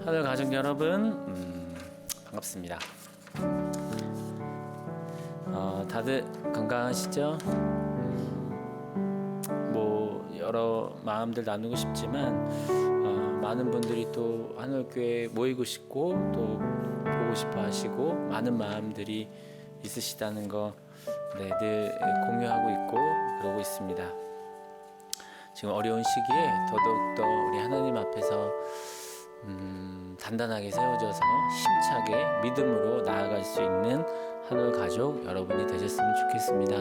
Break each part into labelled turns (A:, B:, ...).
A: 하늘 가족 여러분, 반갑습니다. 다들 건강하시죠? 여러 마음들 나누고 싶지만 많은 분들이 또 하늘교회에 모이고 싶고 또 보고 싶어 하시고 많은 마음들이 있으시다는 거 늘 공유하고 있고 그러고 있습니다. 지금 어려운 시기에 더더욱더 우리 하나님 앞에서 단단하게 세워져서 힘차게 믿음으로 나아갈 수 있는 하늘 가족 여러분이 되셨으면 좋겠습니다.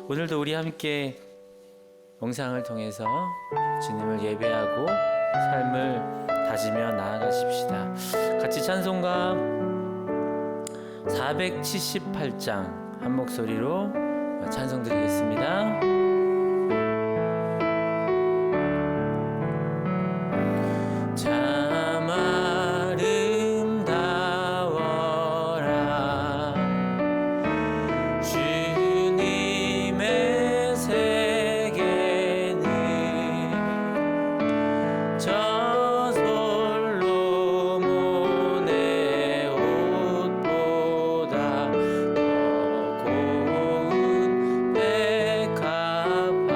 A: 오늘도 우리 함께 영상을 통해서 주님을 예배하고 삶을 다지며 나아가십시다. 같이 찬송가 478장 한 목소리로 찬송 드리겠습니다. 참 아름다워라 주님의 세계는 저 솔로몬의 옷보다 더 고운 백합화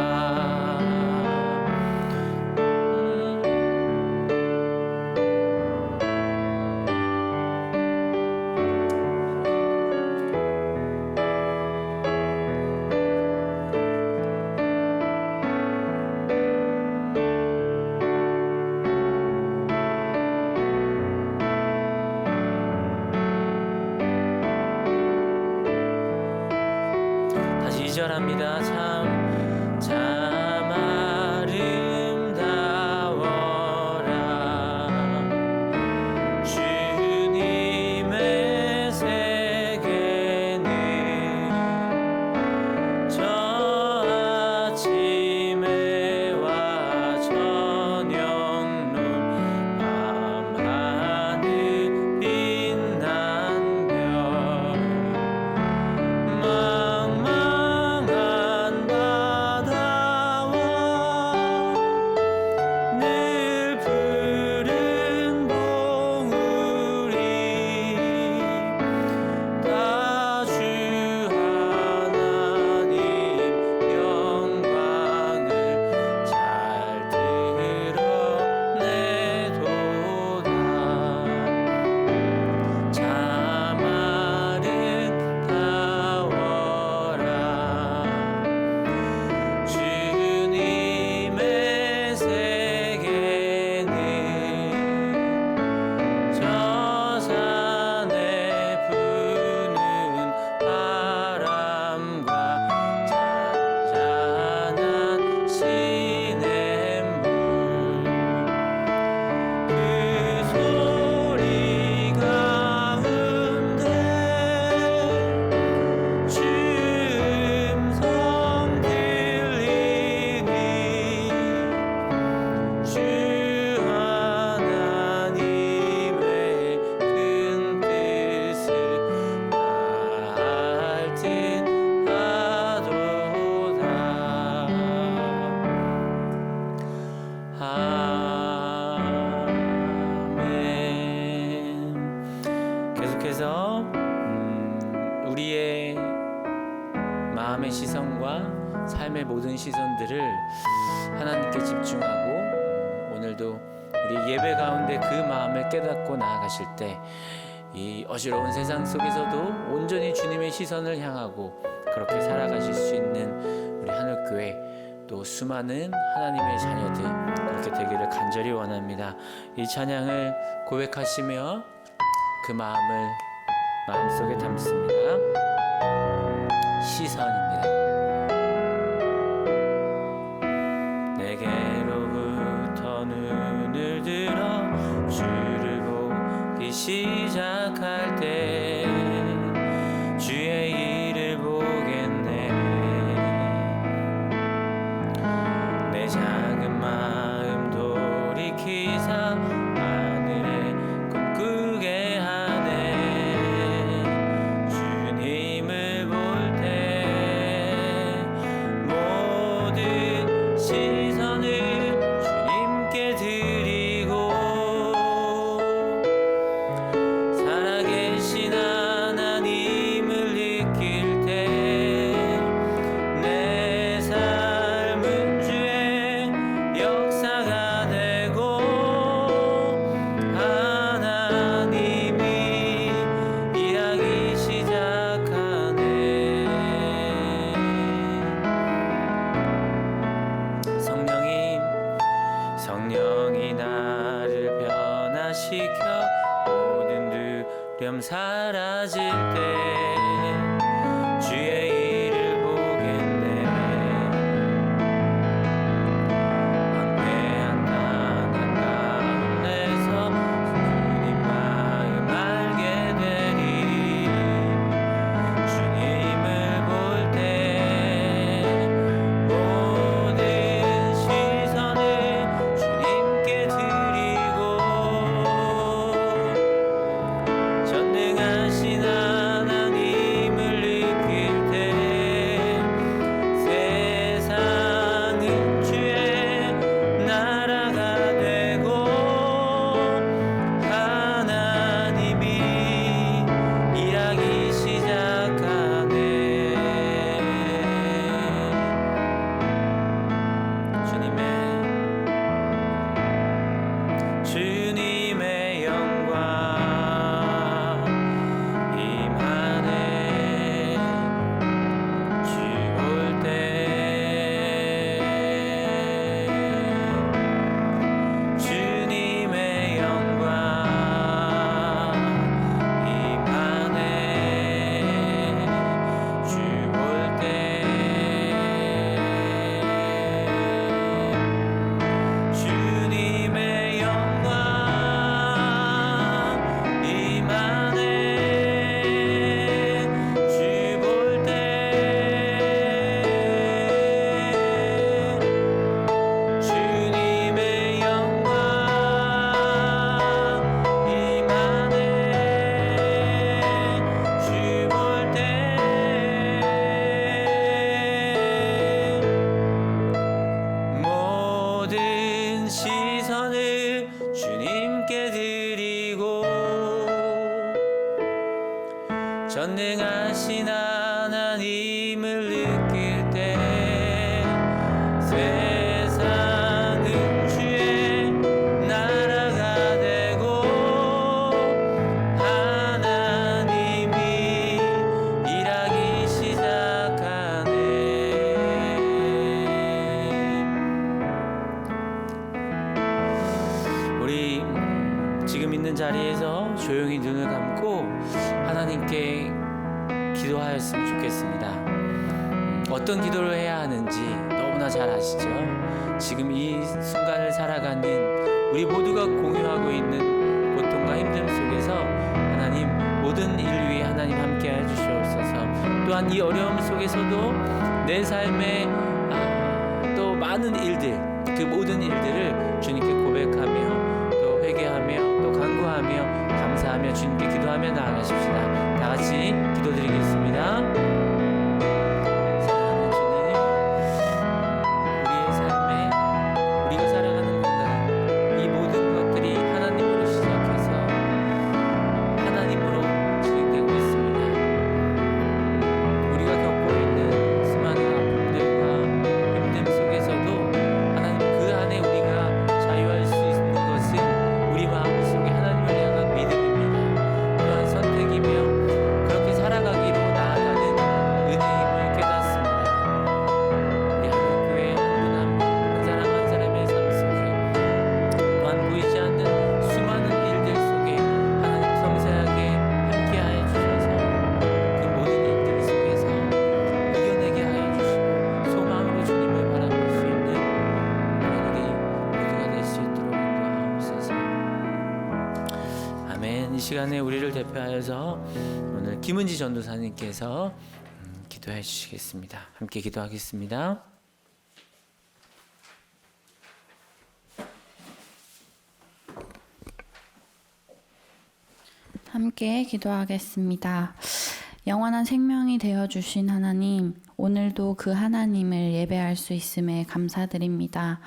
A: 다시 2절합니다. 참 아름다워라 주님의 세계는 저 아침해와 저녁눈 밤하늘 빛난 별 망망한 바다와 늘 푸른 봉우리 다 주 하나님 영광을 잘 드러내도다. 참 아름다워라 주님의 세계는 저 산에 부는 바람과 잔잔한 시냇물 그 소리 가운데 주 음성 들리니 주 하나님의 큰 뜻을 알 듯하도다. 아멘. 계속해서 우리의 마음의 시선과 삶의 모든 시선들을 하나님께 집중하고 오늘도 우리 예배 가운데 그 마음을 깨닫고 나아가실 때 이 어지러운 세상 속에서도 온전히 주님의 시선을 향하고 그렇게 살아가실 수 있는 우리 하늘교회 또 수많은 하나님의 자녀들 그렇게 되기를 간절히 원합니다. 이 찬양을 고백하시며 그 마음을 마음속에 담습니다. 시선입니다. 내게로부터 눈을 들어 주를 보기 시작할 때 주의 일을 보겠네. 내 작은 마음 돌이키사 하늘에 꿈꾸게 하네. 주님을 볼 때 모든 시선을 주님께 드리고 지켜 모든 두려움 사라질 때 주의 일을 보겠네. 황폐한 난 한가운데서 주님 마음 알게 되리. 주님을 볼 때 모든 시선을 주님께 드리고 전능하신 하나님을 느낄 때 세상은 주의 나라가 되고 하나님이 일하기 시작하네. 주님의 영광 임하네. 주 볼 때 주님의 영광 임하네. 주 볼 때 주님의 영광 임하네. 주 볼 때 주님의 영광 임하네. 주 볼 때 모든 시선을 주님께 드리고 전능하신 하나님을 느낄 때 세상은 주의 나라가 되고 하나님이 일하기 시작하네. 우리 지금 있는 자리에서 조용히 눈을 감고 하나님께 기도하였으면 좋겠습니다. 어떤 기도를 해야 하는지 너무나 잘 아시죠? 지금 이 순간을 살아가는 우리 모두가 공유하고 있는 고통과 힘듦 속에서 하나님 모든 일 위에 하나님 함께 해주시옵소서. 또한 이 어려움 속에서도 내 삶에 또 많은 일들, 그 모든 일들을 주님께 고백하며 또 회개하며 또 간구하며 감사하며 주님께 기도하며 나아가십시다. 다 같이 기도드리겠습니다. 사랑하는 주님, 우리의 삶에 우리가 살아가는 공간 이 모든 것들이 하나님으로 시작해서 하나님으로 진행되고 있습니다. 우리가 겪고 있는 수많은 아픔들과 힘듦 속에서도 하나님 그 안에 우리가 자유할 수 있는 것은 우리 마음속에 하나님을 향한 믿음입니다. 또한 선택이며 그렇게 살아가기로 나아가는 은혜의 힘을 깨닫습니다. 우리 한국교회 한 분 한 분, 한 사람 한 사람의 삶 속에 또한 보이지 않는 수많은 일들 속에 하나님 섬세하게 함께하여 주셔서 그 모든 일들 속에서 이겨내게 하여 주시고 소망으로 주님을 바라볼 수 있는 그런 우리 모두가 될 수 있도록 인도하옵소서. 아멘. 이 시간에 우리를 대표하여서 오늘 김은지 전도사님께서 기도해 주시겠습니다. 함께 기도하겠습니다.
B: 함께 기도하겠습니다. 영원한 생명이 되어주신 하나님, 오늘도 그 하나님을 예배할 수 있음에 감사드립니다.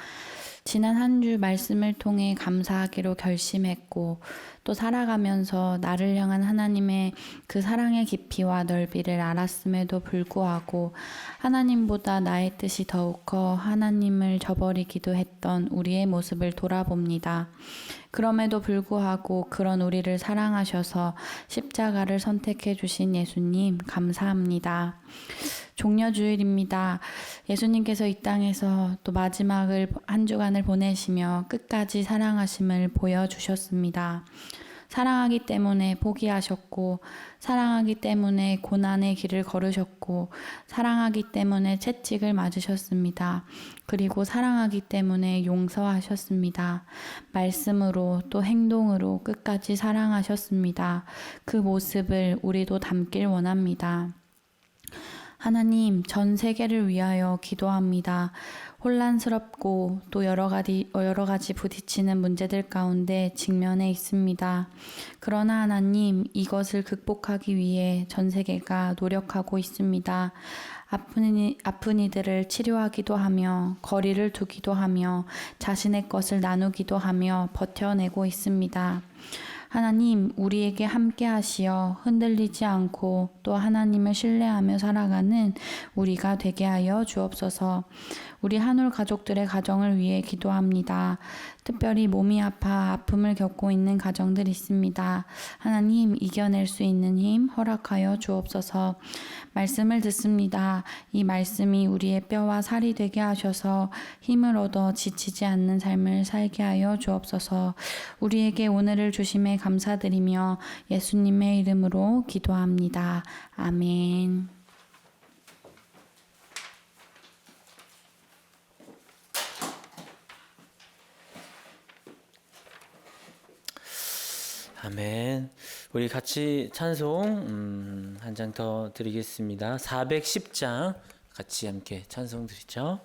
B: 지난 한 주 말씀을 통해 감사하기로 결심했고 또 살아가면서 나를 향한 하나님의 그 사랑의 깊이와 넓이를 알았음에도 불구하고 하나님보다 나의 뜻이 더욱 커 하나님을 저버리기도 했던 우리의 모습을 돌아봅니다. 그럼에도 불구하고 그런 우리를 사랑하셔서 십자가를 선택해 주신 예수님 감사합니다. 종려주일입니다. 예수님께서 이 땅에서 또 마지막을 한 주간을 보내시며 끝까지 사랑하심을 보여주셨습니다. 사랑하기 때문에 포기하셨고, 사랑하기 때문에 고난의 길을 걸으셨고, 사랑하기 때문에 채찍을 맞으셨습니다. 그리고 사랑하기 때문에 용서하셨습니다. 말씀으로 또 행동으로 끝까지 사랑하셨습니다. 그 모습을 우리도 담길 원합니다. 하나님, 전 세계를 위하여 기도합니다. 혼란스럽고 또 여러 가지 부딪히는 문제들 가운데 직면해 있습니다. 그러나 하나님, 이것을 극복하기 위해 전 세계가 노력하고 있습니다. 아픈 이들을 치료하기도 하며 거리를 두기도 하며 자신의 것을 나누기도 하며 버텨내고 있습니다. 하나님, 우리에게 함께 하시어 흔들리지 않고 또 하나님을 신뢰하며 살아가는 우리가 되게 하여 주옵소서. 우리 한올 가족들의 가정을 위해 기도합니다. 특별히 몸이 아파 아픔을 겪고 있는 가정들이 있습니다. 하나님, 이겨낼 수 있는 힘 허락하여 주옵소서. 말씀을 듣습니다. 이 말씀이 우리의 뼈와 살이 되게 하셔서 힘을 얻어 지치지 않는 삶을 살게 하여 주옵소서. 우리에게 오늘을 주심에 감사드리며 예수님의 이름으로 기도합니다. 아멘.
A: 아멘. 우리 같이 찬송 한 장 더 드리겠습니다. 410장 같이 함께 찬송 드리죠.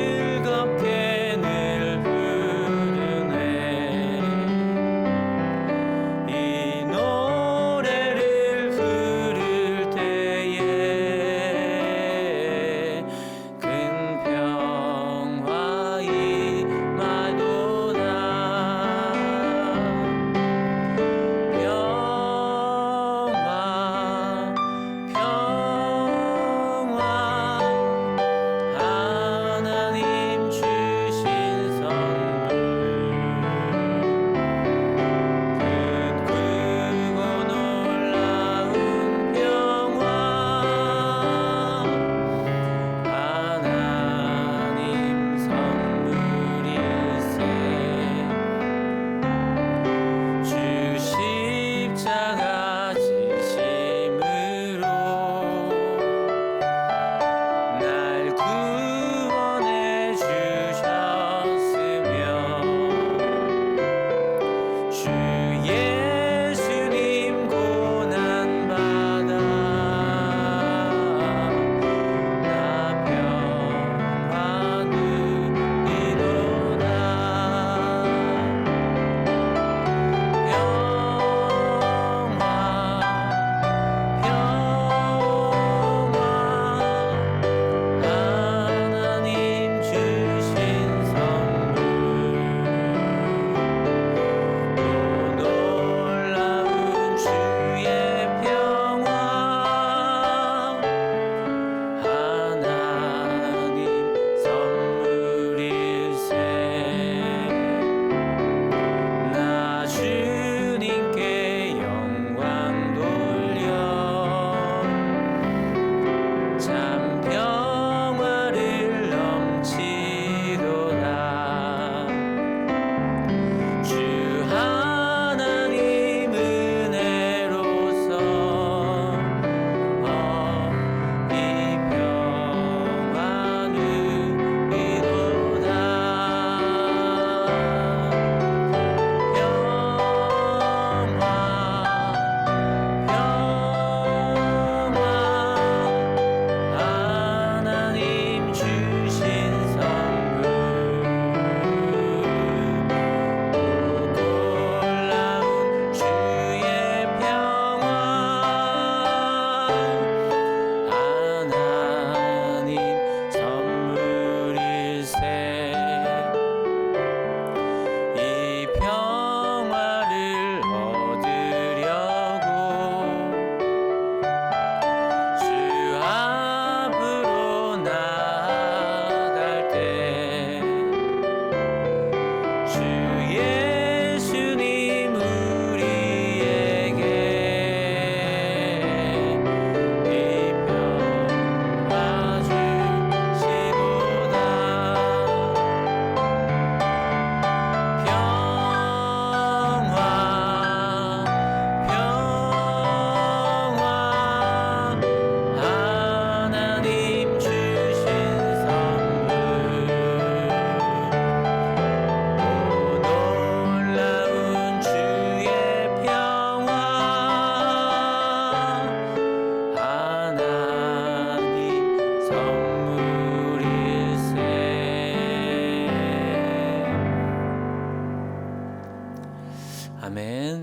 B: 즐겁게 늘 부르네.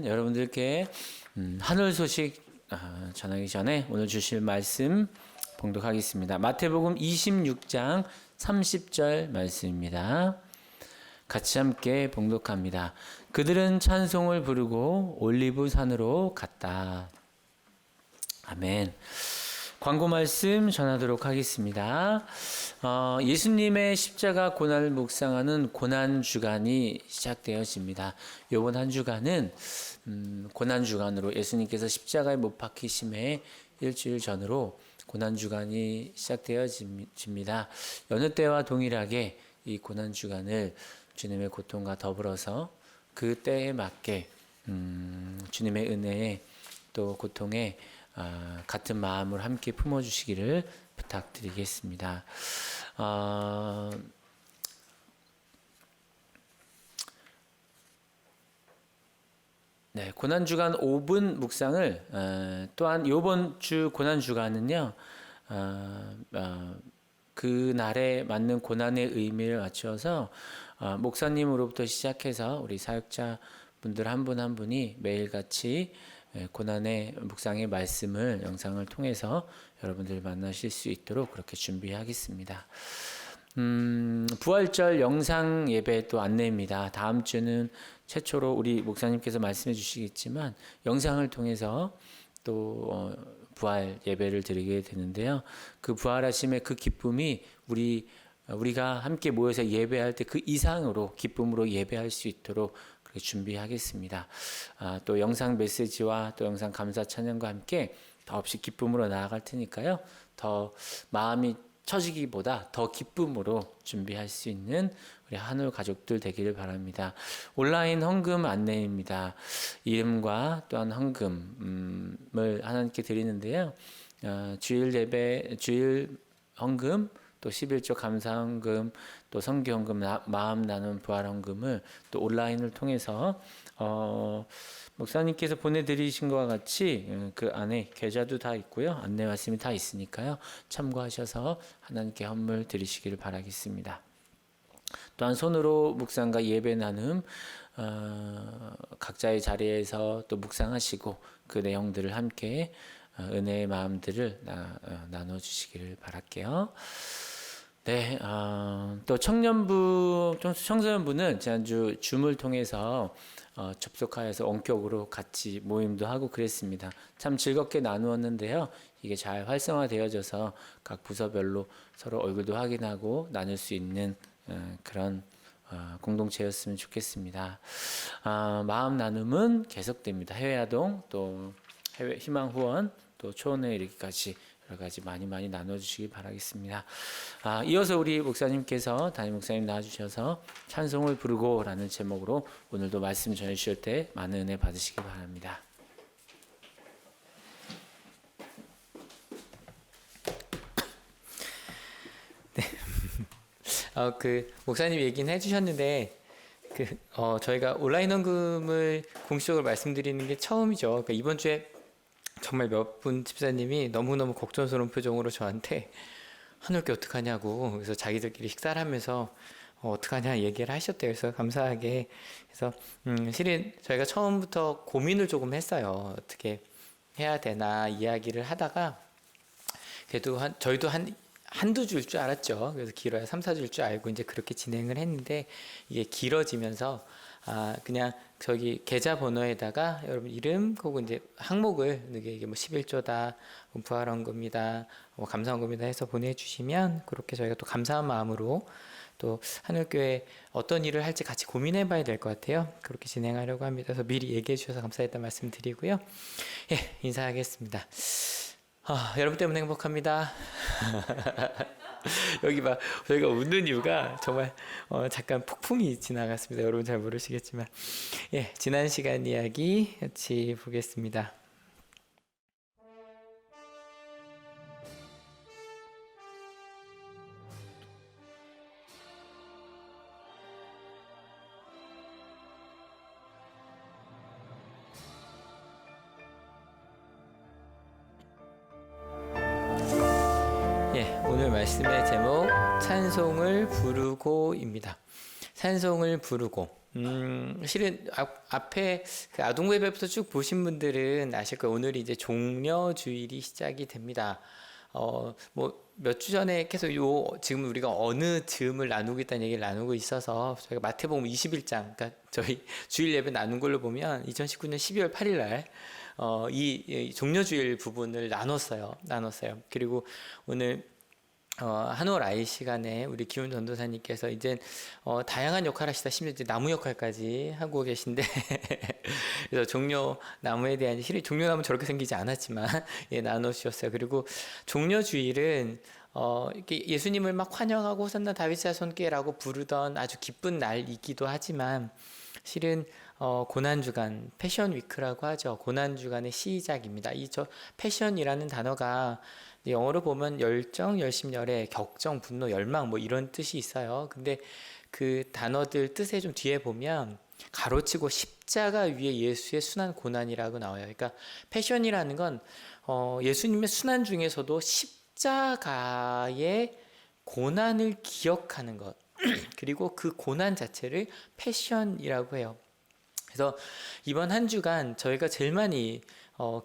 A: 여러분들께 하늘 소식 전하기 전에 오늘 주실 말씀 봉독하겠습니다. 마태복음 26장 30절 말씀입니다. 같이 함께 봉독합니다. 그들은 찬송을 부르고 올리브 산으로 갔다. 아멘. 광고 말씀 전하도록 하겠습니다. 예수님의 십자가 고난을 묵상하는 고난 주간이 시작되어집니다. 이번 한 주간은 고난 주간으로 예수님께서 십자가에 못 박히심의 일주일 전으로 고난 주간이 시작되어집니다. 여느 때와 동일하게 이 고난 주간을 주님의 고통과 더불어서 그 때에 맞게 주님의 은혜에 또 고통에 같은 마음을 함께 품어주시기를 부탁드리겠습니다. 네, 고난주간 5분 묵상을 또한 이번 주 고난주간은요 그 날에 맞는 고난의 의미를 맞춰서 목사님으로부터 시작해서 우리 사역자 분들 한 분 한 분이 매일같이 고난의 묵상의 말씀을 영상을 통해서 여러분들 만나실 수 있도록 그렇게 준비하겠습니다. 부활절 영상 예배 또 안내입니다. 다음 주는 최초로 우리 목사님께서 말씀해 주시겠지만 영상을 통해서 또 부활 예배를 드리게 되는데요. 그 부활하심의 그 기쁨이 우리가 함께 모여서 예배할 때 그 이상으로 기쁨으로 예배할 수 있도록 그렇게 준비하겠습니다. 또 영상 메시지와 또 영상 감사 찬양과 함께 더없이 기쁨으로 나아갈 테니까요. 더 마음이 처지기보다 더 기쁨으로 준비할 수 있는 우리 한올 가족들 되기를 바랍니다. 온라인 헌금 안내입니다. 이름과 또한 헌금을 하나님께 드리는데요. 주일 예배, 주일 헌금, 또 11조 감사헌금, 또 선교헌금, 마음 나눔 부활헌금을 또 온라인을 통해서 목사님께서 보내드리신 것과 같이 그 안에 계좌도 다 있고요. 안내 말씀이 다 있으니까요. 참고하셔서 하나님께 헌물 드리시기를 바라겠습니다. 또한 손으로 묵상과 예배 나눔 각자의 자리에서 또 묵상하시고 그 내용들을 함께 은혜의 마음들을 나눠주시기를 바랄게요. 네, 또 청소년부는 지난주 줌을 통해서 접속하여서 원격으로 같이 모임도 하고 그랬습니다. 참 즐겁게 나누었는데요. 이게 잘 활성화되어져서 각 부서별로 서로 얼굴도 확인하고 나눌 수 있는 그런 공동체였으면 좋겠습니다. 마음 나눔은 계속됩니다. 해외아동 또 해외 희망 후원 또 초원에 이르기까지 여러 가지 많이 나눠주시기 바라겠습니다. 이어서 우리 목사님께서 담임 목사님 나와주셔서 찬송을 부르고라는 제목으로 오늘도 말씀 전해주실 때 많은 은혜 받으시기 바랍니다.
C: 네. 그 목사님 얘기는 해주셨는데 저희가 온라인 헌금을 공식적으로 말씀드리는 게 처음이죠. 그러니까 이번 주에 정말 몇 분 집사님이 너무너무 걱정스러운 표정으로 저한테 한올게 어떡하냐고 그래서 자기들끼리 식사를 하면서 어떡하냐 얘기를 하셨대요. 그래서 감사하게 그래서 실은 저희가 처음부터 고민을 조금 했어요. 어떻게 해야 되나 이야기를 하다가 그래도 저희도 한두 줄 줄 알았죠. 그래서 길어야 3, 4줄 줄 알고 이제 그렇게 진행을 했는데 이게 길어지면서 그냥 저기 계좌번호에다가 여러분 이름 혹은 이제 항목을 이게 뭐 11조다, 부활헌금이다, 감사헌금이다 해서 보내주시면 그렇게 저희가 또 감사한 마음으로 또 한울교회 어떤 일을 할지 같이 고민해봐야 될 것 같아요. 그렇게 진행하려고 합니다. 그래서 미리 얘기해 주셔서 감사했다는 말씀 드리고요. 예, 인사하겠습니다. 여러분 때문에 행복합니다. 여기 봐, 저희가 웃는 이유가 정말 잠깐 폭풍이 지나갔습니다. 여러분 잘 모르시겠지만, 예, 지난 시간 이야기 같이 보겠습니다. 오늘 말씀의 제목 찬송을 부르고입니다. 찬송을 부르고 실은 앞에 그 아동부 예배부터 쭉 보신 분들은 아실 거예요. 오늘이 이제 종려주일이 시작이 됩니다. 뭐 몇 주 전에 계속 지금 우리가 어느 즈음을 나누겠다는 얘기를 나누고 있어서 저희가 마태복음 21장, 그러니까 저희 주일 예배 나눈 걸로 보면 2019년 12월 8일 날 이 종려주일 부분을 나눴어요. 그리고 오늘 한올 아이 시간에 우리 기훈 전도사님께서 이제 다양한 역할 하시다 심지어 이제 나무 역할까지 하고 계신데 그래서 종려 나무에 대한 실이 종려 나무 저렇게 생기지 않았지만 예, 나눠주셨어요. 그리고 종려 주일은 이렇게 예수님을 막 환영하고 호산나 다윗 자손께라고 부르던 아주 기쁜 날이기도 하지만 실은 고난 주간 패션 위크라고 하죠. 고난 주간의 시작입니다. 패션이라는 단어가 영어로 보면 열정, 열심, 열애, 격정, 분노, 열망 뭐 이런 뜻이 있어요. 근데 그 단어들 뜻에 좀 뒤에 보면 가로치고 십자가 위에 예수의 순한 고난이라고 나와요. 그러니까 패션이라는 건 예수님의 순환 중에서도 십자가의 고난을 기억하는 것 그리고 그 고난 자체를 패션이라고 해요. 그래서 이번 한 주간 저희가 제일 많이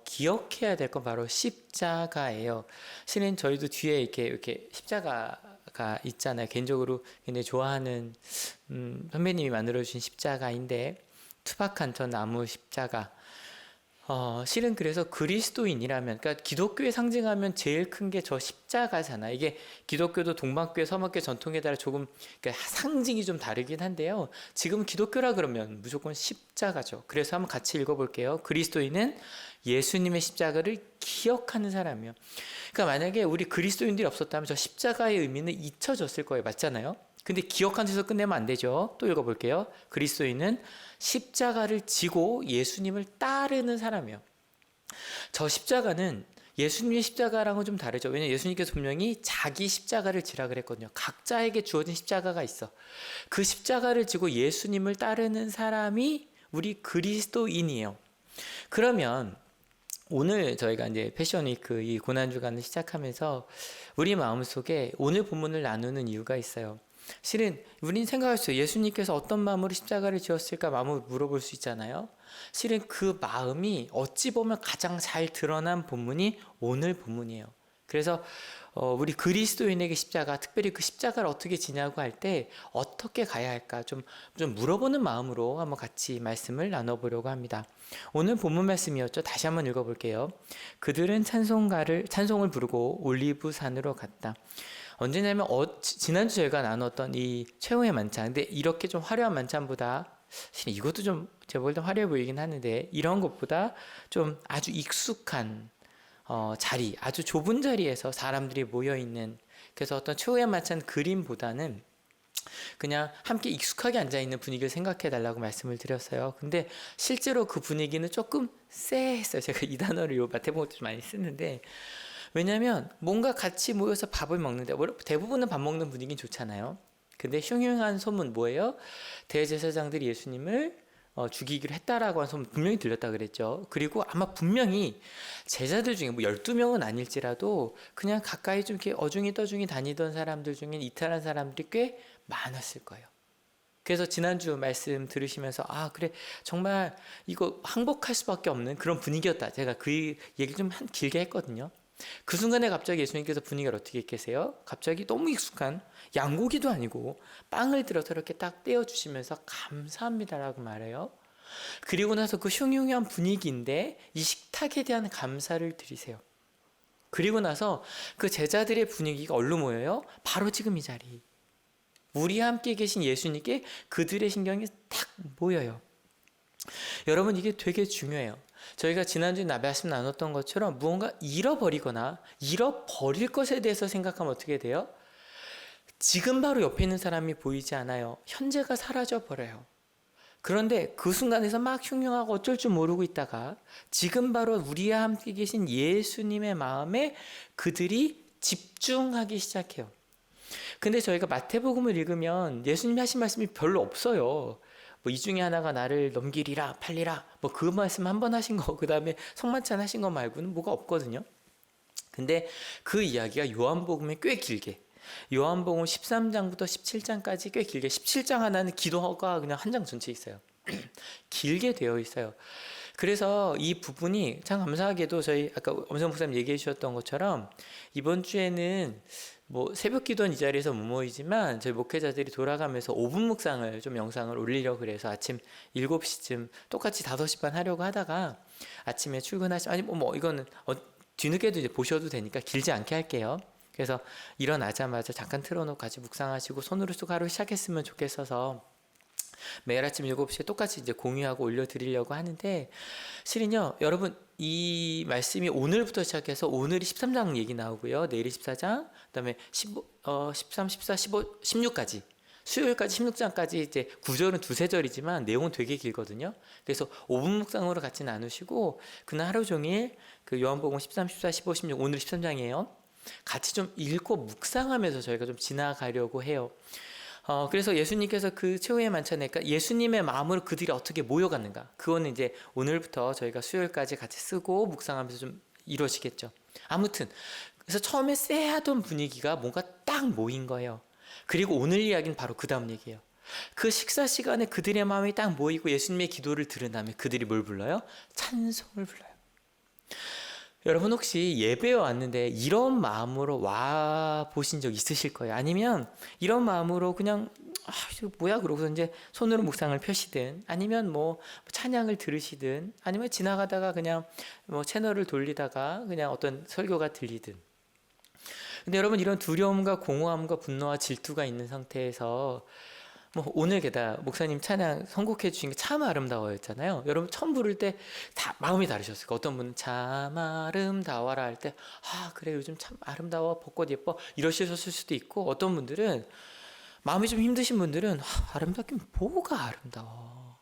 C: 기억해야 될 건 바로 십자가예요. 실은 저희도 뒤에 이렇게 십자가가 있잖아요. 개인적으로 굉장히 좋아하는 선배님이 만들어주신 십자가인데 투박한 저 나무 십자가. 실은 그래서 그리스도인이라면, 그러니까 기독교에 상징하면 제일 큰 게 저 십자가잖아. 이게 기독교도 동방교회, 서방교회 전통에 따라 조금 그러니까 상징이 좀 다르긴 한데요. 지금 기독교라 그러면 무조건 십자가죠. 그래서 한번 같이 읽어볼게요. 그리스도인은 예수님의 십자가를 기억하는 사람이요. 그러니까 만약에 우리 그리스도인들이 없었다면 저 십자가의 의미는 잊혀졌을 거예요. 맞잖아요. 근데 기억한 데서 끝내면 안 되죠. 또 읽어볼게요. 그리스도인은 십자가를 지고 예수님을 따르는 사람이에요. 저 십자가는 예수님의 십자가랑은 좀 다르죠. 왜냐하면 예수님께서 분명히 자기 십자가를 지라 그랬거든요. 각자에게 주어진 십자가가 있어. 그 십자가를 지고 예수님을 따르는 사람이 우리 그리스도인이에요. 그러면 오늘 저희가 이제 패션위크 이 고난주간을 시작하면서 우리 마음속에 오늘 본문을 나누는 이유가 있어요. 실은 우리는 생각할 수 있어요. 예수님께서 어떤 마음으로 십자가를 지었을까 마음을 물어볼 수 있잖아요. 실은 그 마음이 어찌 보면 가장 잘 드러난 본문이 오늘 본문이에요. 그래서 우리 그리스도인에게 십자가, 특별히 그 십자가를 어떻게 지냐고 할 때 어떻게 가야 할까 좀 물어보는 마음으로 한번 같이 말씀을 나눠보려고 합니다. 오늘 본문 말씀이었죠. 다시 한번 읽어볼게요. 그들은 찬송을 부르고 올리브 산으로 갔다. 언제냐면 지난주 저희가 나눴던 이 최후의 만찬, 근데 이렇게 좀 화려한 만찬보다 이것도 좀 제가 볼 때 화려해 보이긴 하는데 이런 것보다 좀 아주 익숙한 자리, 아주 좁은 자리에서 사람들이 모여있는, 그래서 어떤 최후의 만찬 그림보다는 그냥 함께 익숙하게 앉아있는 분위기를 생각해 달라고 말씀을 드렸어요. 근데 실제로 그 분위기는 조금 쎄했어요. 제가 이 단어를 마태복음 때 좀 많이 쓰는데, 왜냐면 뭔가 같이 모여서 밥을 먹는데 대부분은 밥 먹는 분위기는 좋잖아요. 근데 흉흉한 소문 뭐예요? 대제사장들이 예수님을 죽이기로 했다라고 한 소문 분명히 들렸다 그랬죠. 그리고 아마 분명히 제자들 중에 뭐 12명은 아닐지라도 그냥 가까이 좀 이렇게 어중이 떠중이 다니던 사람들 중에 이탈한 사람들이 꽤 많았을 거예요. 그래서 지난주 말씀 들으시면서 그래 정말 이거 항복할 수밖에 없는 그런 분위기였다. 제가 그 얘기를 좀 길게 했거든요. 그 순간에 갑자기 예수님께서 분위기를 어떻게 깨세요? 갑자기 너무 익숙한 양고기도 아니고 빵을 들어서 이렇게 딱 떼어주시면서 감사합니다라고 말해요. 그리고 나서 그 흉흉한 분위기인데 이 식탁에 대한 감사를 드리세요. 그리고 나서 그 제자들의 분위기가 어디로 모여요? 바로 지금 이 자리. 우리와 함께 계신 예수님께 그들의 신경이 딱 모여요. 여러분 이게 되게 중요해요. 저희가 지난주에 말씀 나눴던 것처럼 무언가 잃어버리거나 잃어버릴 것에 대해서 생각하면 어떻게 돼요? 지금 바로 옆에 있는 사람이 보이지 않아요. 현재가 사라져 버려요. 그런데 그 순간에서 막 흉흉하고 어쩔 줄 모르고 있다가 지금 바로 우리와 함께 계신 예수님의 마음에 그들이 집중하기 시작해요. 근데 저희가 마태복음을 읽으면 예수님이 하신 말씀이 별로 없어요. 뭐 이 중에 하나가 나를 넘기리라 팔리라 뭐 그 말씀 한 번 하신 거 그 다음에 성만찬 하신 거 말고는 뭐가 없거든요. 근데 그 이야기가 요한복음에 꽤 길게 요한복음 13장부터 17장까지 꽤 길게 17장 하나는 기도가 그냥 한 장 전체 있어요. 길게 되어 있어요. 그래서 이 부분이 참 감사하게도 저희 아까 엄성 목사님 얘기해 주셨던 것처럼 이번 주에는 뭐 새벽 기도는 이 자리에서 못 모이지만 저희 목회자들이 돌아가면서 5분 묵상을 좀 영상을 올리려고 그래서 아침 7시쯤 똑같이 5시 반 하려고 하다가 아침에 출근하시 아니 뭐 이거는 뒤늦게도 이제 보셔도 되니까 길지 않게 할게요. 그래서 일어나자마자 잠깐 틀어놓고 같이 묵상하시고 손으로 쑥 하루 시작했으면 좋겠어서 매일 아침 7시에 똑같이 이제 공유하고 올려드리려고 하는데 실은요 여러분 이 말씀이 오늘부터 시작해서 오늘이 13장 얘기 나오고요 내일이 14장 그 다음에 13, 14, 15, 16까지 수요일까지 16장까지 이제 구절은 두세 절이지만 내용은 되게 길거든요. 그래서 5분 묵상으로 같이 나누시고 그날 하루 종일 그 요한복음 13, 14, 15, 16 오늘 13장이에요. 같이 좀 읽고 묵상하면서 저희가 좀 지나가려고 해요. 그래서 예수님께서 그 최후의 만찬에 그러니까 예수님의 마음으로 그들이 어떻게 모여갔는가 그거는 이제 오늘부터 저희가 수요일까지 같이 쓰고 묵상하면서 좀 이루어지겠죠. 아무튼 그래서 처음에 쎄하던 분위기가 뭔가 딱 모인 거예요. 그리고 오늘 이야기는 바로 그 다음 얘기예요. 그 식사 시간에 그들의 마음이 딱 모이고 예수님의 기도를 들은 다음에 그들이 뭘 불러요? 찬송을 불러요. 여러분 혹시 예배에 왔는데 이런 마음으로 와 보신 적 있으실 거예요? 아니면 이런 마음으로 그냥 이거 뭐야 그러고서 이제 손으로 묵상을 펴시든 아니면 뭐 찬양을 들으시든 아니면 지나가다가 그냥 뭐 채널을 돌리다가 그냥 어떤 설교가 들리든 근데 여러분 이런 두려움과 공허함과 분노와 질투가 있는 상태에서 뭐 오늘 게다 목사님 찬양 선곡해 주신 게 참 아름다워였잖아요. 여러분 처음 부를 때 다 마음이 다르셨어요. 어떤 분은 참 아름다워라 할 때 그래 요즘 참 아름다워 벚꽃 예뻐 이러셨을 수도 있고 어떤 분들은 마음이 좀 힘드신 분들은 아름답긴 뭐가 아름다워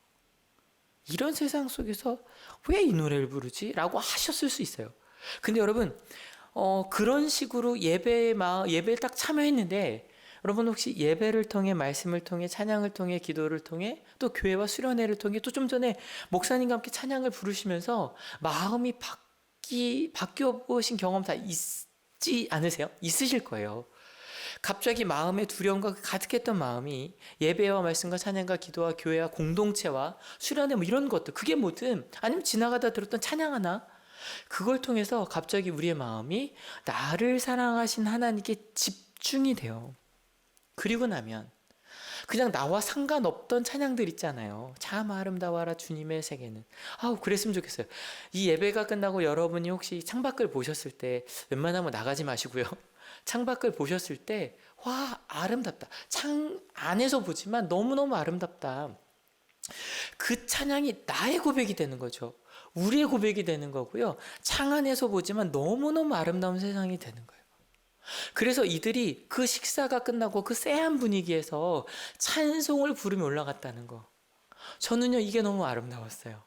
C: 이런 세상 속에서 왜 이 노래를 부르지? 라고 하셨을 수 있어요. 근데 여러분 그런 식으로 예배에 딱 참여했는데 여러분 혹시 예배를 통해 말씀을 통해 찬양을 통해 기도를 통해 또 교회와 수련회를 통해 또 좀 전에 목사님과 함께 찬양을 부르시면서 마음이 바뀌어 보신 경험 다 있지 않으세요? 있으실 거예요. 갑자기 마음에 두려움과 가득했던 마음이 예배와 말씀과 찬양과 기도와 교회와 공동체와 수련회 뭐 이런 것들 그게 뭐든 아니면 지나가다 들었던 찬양 하나 그걸 통해서 갑자기 우리의 마음이 나를 사랑하신 하나님께 집중이 돼요. 그리고 나면 그냥 나와 상관없던 찬양들 있잖아요. 참 아름다워라 주님의 세계는. 그랬으면 좋겠어요. 이 예배가 끝나고 여러분이 혹시 창밖을 보셨을 때 웬만하면 나가지 마시고요. 창밖을 보셨을 때 와 아름답다. 창 안에서 보지만 너무너무 아름답다. 그 찬양이 나의 고백이 되는 거죠. 우리의 고백이 되는 거고요. 창 안에서 보지만 너무너무 아름다운 세상이 되는 거예요. 그래서 이들이 그 식사가 끝나고 그 쎄한 분위기에서 찬송을 부르며 올라갔다는 거. 저는요 이게 너무 아름다웠어요.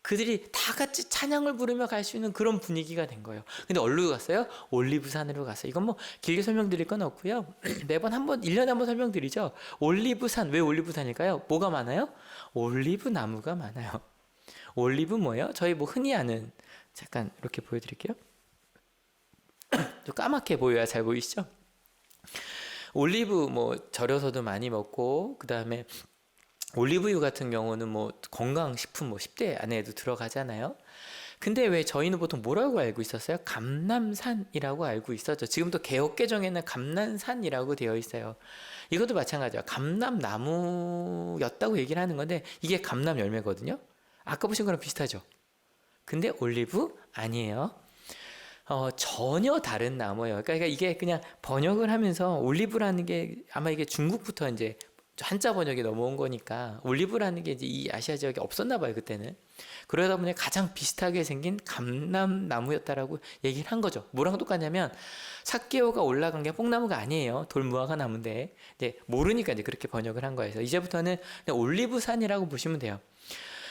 C: 그들이 다 같이 찬양을 부르며 갈 수 있는 그런 분위기가 된 거예요. 근데 어디로 갔어요? 올리브산으로 갔어요. 이건 뭐 길게 설명드릴 건 없고요. 매번 1년에 한 번 설명드리죠. 올리브산, 왜 올리브산일까요? 뭐가 많아요? 올리브 나무가 많아요. 올리브 뭐예요? 저희 뭐 흔히 아는 잠깐 이렇게 보여드릴게요. 좀 까맣게 보여야 잘 보이시죠? 올리브 뭐 절여서도 많이 먹고 그 다음에 올리브유 같은 경우는 뭐 건강식품 뭐 10대 안에도 들어가잖아요. 근데 왜 저희는 보통 뭐라고 알고 있었어요? 감람산이라고 알고 있었죠. 지금도 개혁개정에는 감람산이라고 되어 있어요. 이것도 마찬가지예요. 감람나무였다고 얘기를 하는 건데 이게 감람 열매거든요. 아까 보신 거랑 비슷하죠. 근데 올리브 아니에요. 전혀 다른 나무예요. 그러니까 이게 그냥 번역을 하면서 올리브라는 게 아마 이게 중국부터 이제 한자 번역이 넘어온 거니까 올리브라는 게 이제 이 아시아 지역에 없었나 봐요 그때는. 그러다 보니 가장 비슷하게 생긴 감람나무였다라고 얘기를 한 거죠. 뭐랑 똑같냐면 삭개오가 올라간 게 뽕나무가 아니에요. 돌무화과 나무인데 이제 모르니까 이제 그렇게 번역을 한 거예요. 이제부터는 그냥 올리브산이라고 보시면 돼요.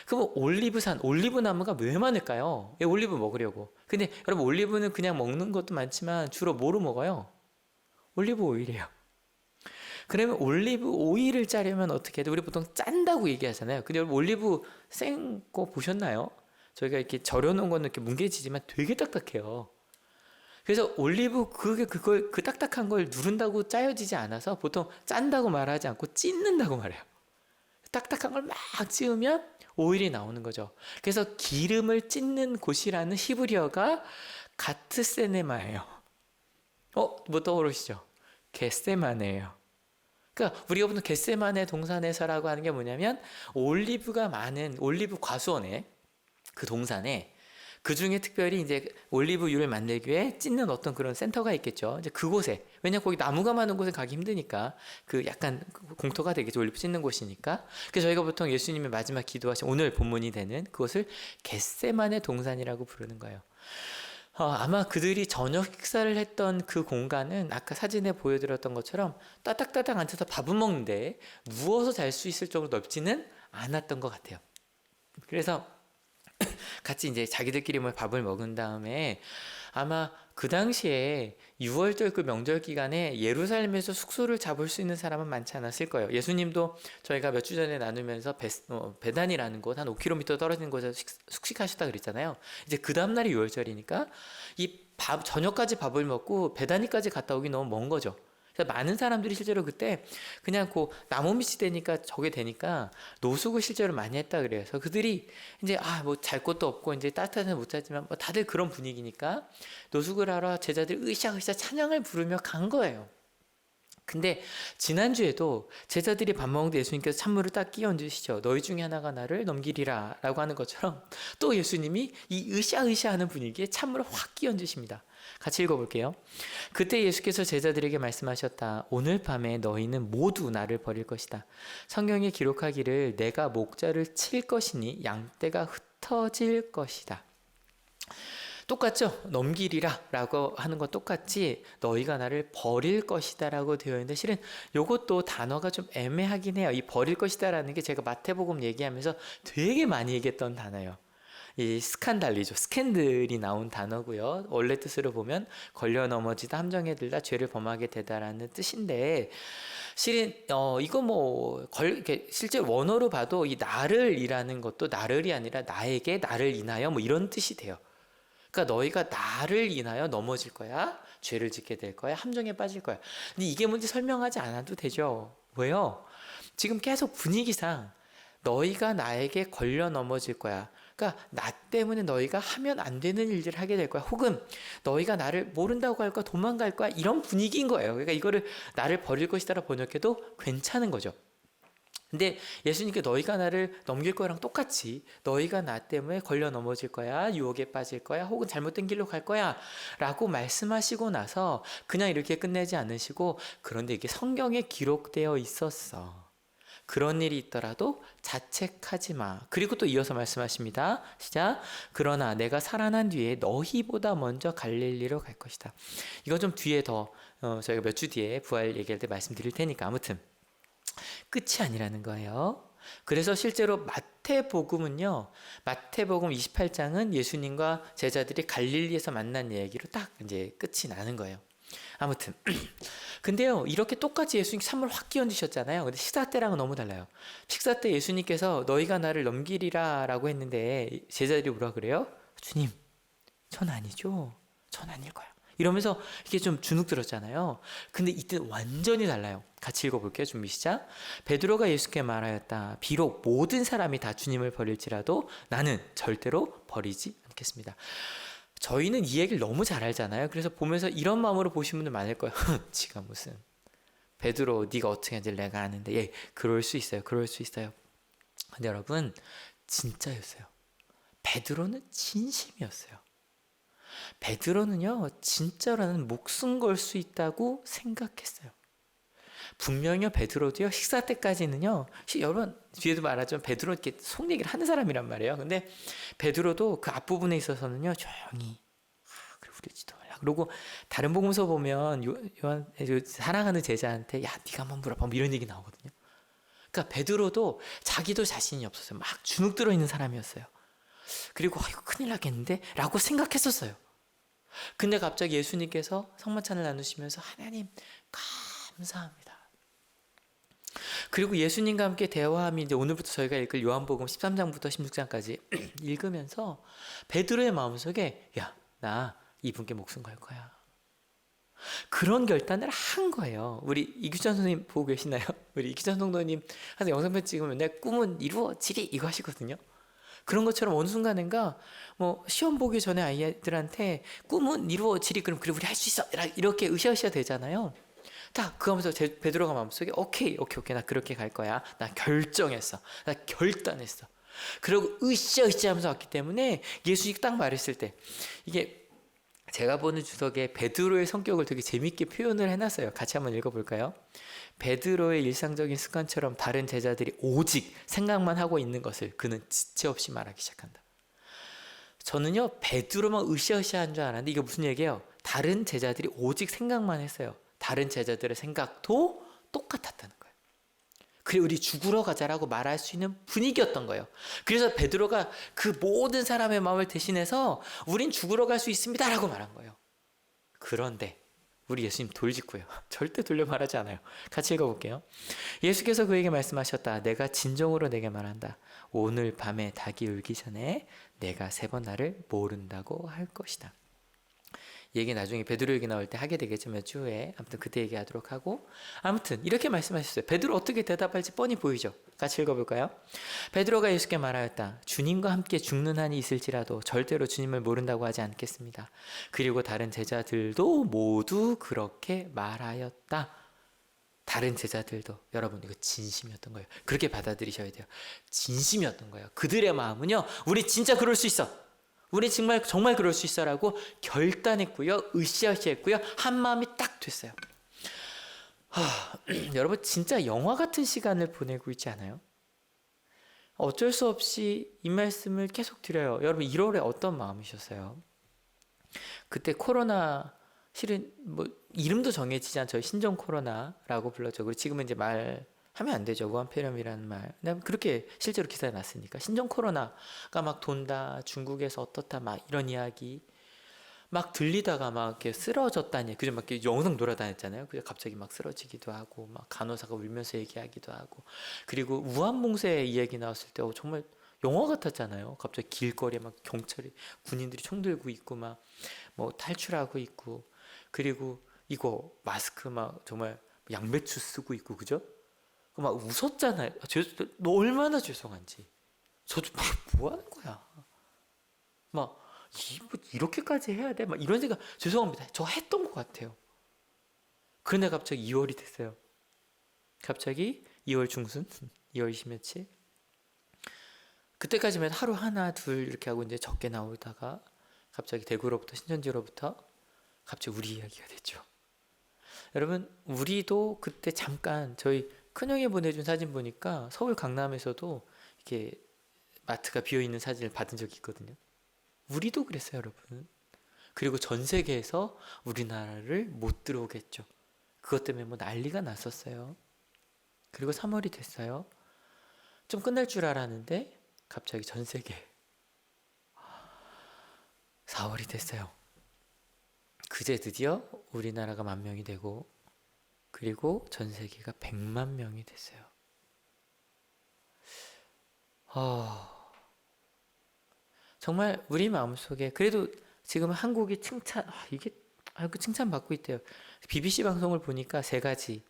C: 그럼 올리브산, 올리브나무가 왜 많을까요? 올리브 먹으려고. 근데 여러분 올리브는 그냥 먹는 것도 많지만 주로 뭐로 먹어요? 올리브 오일이에요. 그러면 올리브 오일을 짜려면 어떻게 해야 돼? 우리 보통 짠다고 얘기하잖아요. 근데 여러분 올리브 생 거 보셨나요? 저희가 이렇게 절여놓은 거는 이렇게 뭉개지지만 되게 딱딱해요. 그래서 올리브 그걸 그 딱딱한 걸 누른다고 짜여지지 않아서 보통 짠다고 말하지 않고 찢는다고 말해요. 딱딱한 걸 막 찌우면 오일이 나오는 거죠. 그래서 기름을 찢는 곳이라는 히브리어가 가트세네마예요. 뭐 떠오르시죠? 겟세마네예요. 그러니까 우리가 보통 겟세마네 동산에서라고 하는 게 뭐냐면 올리브가 많은 올리브 과수원에 그 동산에 그 중에 특별히 이제 올리브유를 만들기 위해 찢는 어떤 그런 센터가 있겠죠. 이제 그곳에 왜냐면 거기 나무가 많은 곳에 가기 힘드니까 그 약간 공터가 되겠죠. 올리브 찢는 곳이니까. 그래서 저희가 보통 예수님의 마지막 기도하신 오늘 본문이 되는 그것을 겟세마네 동산이라고 부르는 거예요. 아마 그들이 저녁 식사를 했던 그 공간은 아까 사진에 보여드렸던 것처럼 따닥따닥 앉아서 밥을 먹는데 누워서 잘 수 있을 정도로 넓지는 않았던 것 같아요. 그래서 같이 이제 자기들끼리 밥을 먹은 다음에 아마 그 당시에 6월절 그 명절 기간에 예루살렘에서 숙소를 잡을 수 있는 사람은 많지 않았을 거예요. 예수님도 저희가 몇 주 전에 나누면서 베단이라는 곳 한 5km 떨어진 곳에서 숙식하셨다 그랬잖아요. 이제 그 다음날이 6월절이니까 저녁까지 밥을 먹고 베다니까지 갔다 오기 너무 먼 거죠. 그래서 많은 사람들이 실제로 그때 그냥 나무 밑이 되니까 저게 되니까 노숙을 실제로 많이 했다 그래요. 그래서 그들이 이제 잘 곳도 없고 이제 따뜻한 데못 자지만 다들 그런 분위기니까 노숙을 하러 제자들이 으쌰으쌰 찬양을 부르며 간 거예요. 근데 지난주에도 제자들이 밥 먹는데 예수님께서 찬물을 딱 끼얹 얹으시죠. 너희 중에 하나가 나를 넘기리라 라고 하는 것처럼 또 예수님이 이 으쌰으쌰 하는 분위기에 찬물을 확 끼얹 얹으십니다. 같이 읽어볼게요. 그때 예수께서 제자들에게 말씀하셨다. 오늘 밤에 너희는 모두 나를 버릴 것이다. 성경에 기록하기를 내가 목자를 칠 것이니 양떼가 흩어질 것이다. 똑같죠? 넘기리라 라고 하는 건 똑같이 너희가 나를 버릴 것이다 라고 되어 있는데 실은 이것도 단어가 좀 애매하긴 해요. 이 버릴 것이다 라는 게 제가 마태복음 얘기하면서 되게 많이 얘기했던 단어예요. 이 스칸달리죠. 스캔들이 나온 단어고요. 원래 뜻으로 보면 걸려 넘어지다 함정에 들다 죄를 범하게 되다라는 뜻인데 실은 이거 이렇게 실제 원어로 봐도 이 나를이라는 것도 나를이 아니라 나에게 나를 인하여 이런 뜻이 돼요. 그러니까 너희가 나를 인하여 넘어질 거야. 죄를 짓게 될 거야. 함정에 빠질 거야. 근데 이게 뭔지 설명하지 않아도 되죠. 왜요? 지금 계속 분위기상 너희가 나에게 걸려 넘어질 거야. 그러니까 나 때문에 너희가 하면 안 되는 일들을 하게 될 거야. 혹은 너희가 나를 모른다고 할 거야. 도망갈 거야. 이런 분위기인 거예요. 그러니까 이거를 나를 버릴 것이다라 번역해도 괜찮은 거죠. 근데 예수님께 너희가 나를 넘길 거랑 똑같이 너희가 나 때문에 걸려 넘어질 거야. 유혹에 빠질 거야. 혹은 잘못된 길로 갈 거야. 라고 말씀하시고 나서 그냥 이렇게 끝내지 않으시고 그런데 이게 성경에 기록되어 있었어. 그런 일이 있더라도 자책하지 마. 그리고 또 이어서 말씀하십니다. 시작. 그러나 내가 살아난 뒤에 너희보다 먼저 갈릴리로 갈 것이다. 이거 좀 뒤에 더 저희가 몇 주 뒤에 부활 얘기할 때 말씀드릴 테니까 아무튼 끝이 아니라는 거예요. 그래서 실제로 마태복음은요. 마태복음 28장은 예수님과 제자들이 갈릴리에서 만난 얘기로 딱 이제 끝이 나는 거예요. 아무튼 근데요. 이렇게 똑같이 예수님 찬물 확 끼얹으셨잖아요. 근데 식사 때랑은 너무 달라요. 식사 때 예수님께서 너희가 나를 넘기리라 라고 했는데 제자들이 뭐라 그래요? 주님, 전 아니죠. 전 아닐 거야. 이러면서 이게 좀 주눅 들었잖아요. 근데 이때 완전히 달라요. 같이 읽어볼게요. 준비 시작. 베드로가 예수께 말하였다. 비록 모든 사람이 다 주님을 버릴지라도 나는 절대로 버리지 않겠습니다. 저희는 이 얘기를 너무 잘 알잖아요. 그래서 보면서 이런 마음으로 보신 분들 많을 거예요. 지가 무슨 베드로 네가 어떻게 하는지 내가 아는데 예, 그럴 수 있어요. 그럴 수 있어요. 근데 여러분 진짜였어요. 베드로는 진심이었어요. 베드로는요 진짜로는 목숨 걸 수 있다고 생각했어요. 분명히요 베드로도요 식사 때까지는요 여러분 뒤에도 말하자면 베드로 이렇게 속 얘기를 하는 사람이란 말이에요. 근데 베드로도 그 앞부분에 있어서는요 조용히 그래 우리지도 말라. 그리고 다른 복음서 보면 요한 사랑하는 제자한테 야 네가 한번 물어봐 이런 얘기 나오거든요. 그러니까 베드로도 자기도 자신이 없었어요. 막 주눅 들어 있는 사람이었어요. 그리고 이거 큰일 나겠는데 라고 생각했었어요. 근데 갑자기 예수님께서 성만찬을 나누시면서 하나님 감사합니다. 그리고 예수님과 함께 대화함이 이제 오늘부터 저희가 읽을 요한복음 13장부터 16장까지 읽으면서 베드로의 마음속에 야, 나 이분께 목숨 걸 거야. 그런 결단을 한 거예요. 우리 이규찬 선생님 보고 계시나요? 우리 이규찬 성도님 항상 영상편 찍으면 맨날 꿈은 이루어지리 이거 하시거든요. 그런 것처럼 어느 순간인가 뭐 시험 보기 전에 아이들한테 꿈은 이루어지리 그럼 그래 우리 할 수 있어 이렇게 으쌰으쌰 되잖아요. 딱 그거 하면서 베드로가 마음속에 오케이 나 그렇게 갈 거야. 나 결정했어. 나 결단했어. 그리고 으쌰으쌰 하면서 왔기 때문에 예수님이 딱 말했을 때 이게 제가 보는 주석에 베드로의 성격을 되게 재밌게 표현을 해놨어요. 같이 한번 읽어볼까요? 베드로의 일상적인 습관처럼 다른 제자들이 오직 생각만 하고 있는 것을 그는 지체 없이 말하기 시작한다. 저는요 베드로만 으쌰으쌰 한 줄 알았는데 이게 무슨 얘기예요? 다른 제자들이 오직 생각만 했어요. 다른 제자들의 생각도 똑같았다는 거예요. 그리고 우리 죽으러 가자라고 말할 수 있는 분위기였던 거예요. 그래서 베드로가 그 모든 사람의 마음을 대신해서 우린 죽으러 갈 수 있습니다 라고 말한 거예요. 그런데 우리 예수님 돌직구예요. 절대 돌려 말하지 않아요. 같이 읽어볼게요. 예수께서 그에게 말씀하셨다. 내가 진정으로 내게 말한다. 오늘 밤에 닭이 울기 전에 내가 3번 나를 모른다고 할 것이다. 얘기 나중에 베드로 얘기 나올 때 하게 되겠죠. 몇 주 후에. 아무튼 그때 얘기하도록 하고 아무튼 이렇게 말씀하셨어요. 베드로 어떻게 대답할지 뻔히 보이죠. 같이 읽어볼까요? 베드로가 예수께 말하였다. 주님과 함께 죽는 한이 있을지라도 절대로 주님을 모른다고 하지 않겠습니다. 그리고 다른 제자들도 모두 그렇게 말하였다. 다른 제자들도 여러분 이거 진심이었던 거예요. 그렇게 받아들이셔야 돼요. 진심이었던 거예요. 그들의 마음은요. 우리 진짜 그럴 수 있어. 우리 정말 그럴 수 있어라고 결단했고요. 으쌰으쌰했고요. 한 마음이 딱 됐어요. 여러분 진짜 영화 같은 시간을 보내고 있지 않아요? 어쩔 수 없이 이 말씀을 계속 드려요. 여러분 1월에 어떤 마음이셨어요? 그때 코로나 실은 뭐 이름도 정해지지 않죠. 저희 신종 코로나라고 불렀죠. 그리고 지금은 이제 하면 안 되죠. 우한폐렴이라는 말. 그렇게 실제로 기사에 났으니까. 신종 코로나가 막 돈다. 중국에서 어떻다. 막 이런 이야기. 막 들리다가 막 이렇게 쓰러졌다니. 그죠? 막 이렇게 영상 돌아다녔잖아요. 그래서 갑자기 막 쓰러지기도 하고, 막 간호사가 울면서 얘기하기도 하고. 그리고 우한봉쇄 이야기 나왔을 때 정말 영화 같았잖아요. 갑자기 길거리에 막 경찰이, 군인들이 총 들고 있고, 막 뭐 탈출하고 있고. 그리고 이거 마스크 막 정말 양배추 쓰고 있고, 그죠? 막 웃었잖아요. 너 얼마나 죄송한지. 저도 막 뭐 하는 거야. 막 이렇게까지 해야 돼? 막 이런 생각. 죄송합니다. 저 했던 것 같아요. 그런데 갑자기 2월이 됐어요. 갑자기 2월 중순, 2월 20며칠. 그때까지만 하루 하나 둘 이렇게 하고 이제 적게 나오다가 갑자기 대구로부터 신천지로부터 갑자기 우리 이야기가 됐죠. 여러분 우리도 그때 잠깐 저희 큰형이 보내준 사진 보니까 서울 강남에서도 이렇게 마트가 비어있는 사진을 받은 적이 있거든요. 우리도 그랬어요, 여러분. 그리고 전 세계에서 우리나라를 못 들어오겠죠. 그것 때문에 뭐 난리가 났었어요. 그리고 3월이 됐어요. 좀 끝날 줄 알았는데 갑자기 전 세계 4월이 됐어요. 그제 드디어 우리나라가 10,000명이 되고 그리고 전 세계가 100만 명이 됐어요. 정말 우리 마음속에 그래도 지금 한국이 칭찬받고 있대요. BBC 방송을 보니까 3가지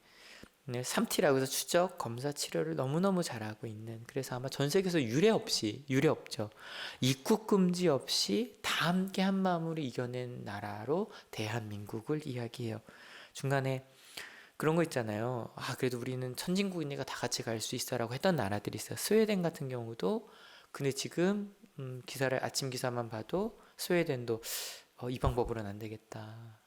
C: 3T라고 해서 추적, 검사, 치료를 너무너무 잘하고 있는 그래서 아마 전 세계에서 유례 없죠. 입국 금지 없이 다 함께 한 마음으로 이겨낸 나라로 대한민국을 이야기해요. 중간에 그런 거 있잖아요. 그래도 우리는 선진국이니까 다 같이 갈 수 있어라고 했던 나라들이 있어요. 스웨덴 같은 경우도 근데 지금 기사를 아침 기사만 봐도 스웨덴도 이 방법으로는 안 되겠다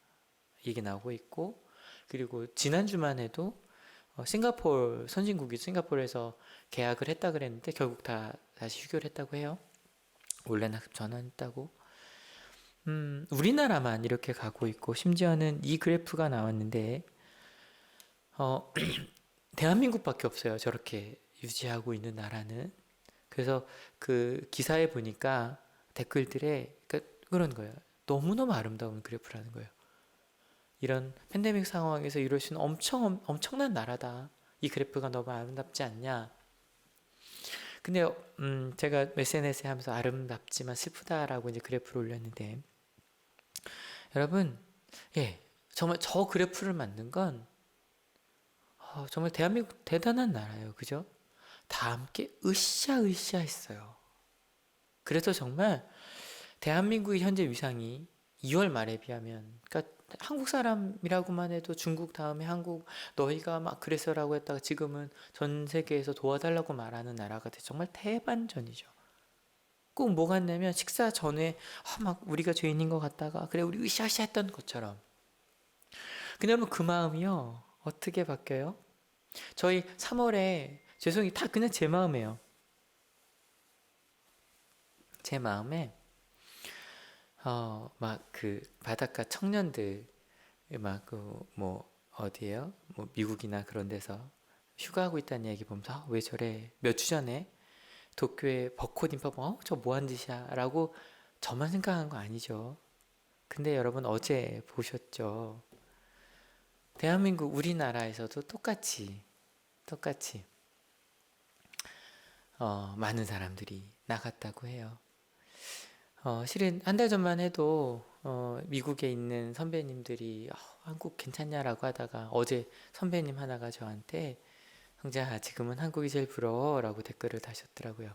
C: 얘기 나오고 있고 그리고 지난주만 해도 싱가포르 선진국이 싱가포르에서 계약을 했다 그랬는데 결국 다시 휴교를 했다고 해요. 원래 낙습 전환했다고. 우리나라만 이렇게 가고 있고 심지어는 이 그래프가 나왔는데 대한민국밖에 없어요. 저렇게 유지하고 있는 나라는. 그래서 그 기사에 보니까 댓글들에 그런 거예요. 너무너무 아름다운 그래프라는 거예요. 이런 팬데믹 상황에서 이룰 수 있는 엄청난 나라다. 이 그래프가 너무 아름답지 않냐. 근데 제가 SNS에 하면서 아름답지만 슬프다라고 이제 그래프를 올렸는데 여러분 정말 저 그래프를 만든 건 정말 대한민국 대단한 나라예요. 그죠? 다 함께 으쌰으쌰 했어요. 그래서 정말 대한민국의 현재 위상이 2월 말에 비하면, 그러니까 한국 사람이라고만 해도 중국 다음에 한국, 너희가 막 그래서라고 했다가 지금은 전 세계에서 도와달라고 말하는 나라가 돼. 정말 대반전이죠. 꼭 뭐 같냐면 식사 전에 막 우리가 죄인인 것 같다가 그래 우리 으쌰으쌰 했던 것처럼. 근데 여러분 그 마음이요 어떻게 바뀌어요? 저희 3월에 죄송해요 다 그냥 제 마음이에요. 제 마음에 막 그 바닷가 청년들 막 그 뭐 어디에요? 뭐 미국이나 그런 데서 휴가하고 있다는 얘기 보면서 왜 저래? 몇 주 전에 도쿄에 벚꽃 인파 보고 저 뭐한 짓이야? 라고 저만 생각한 거 아니죠. 근데 여러분 어제 보셨죠? 대한민국 우리나라에서도 똑같이 많은 사람들이 나갔다고 해요. 실은 한 달 전만 해도 미국에 있는 선배님들이 한국 괜찮냐라고 하다가 어제 선배님 하나가 저한테 형제야 지금은 한국이 제일 부러워라고 댓글을 다셨더라고요.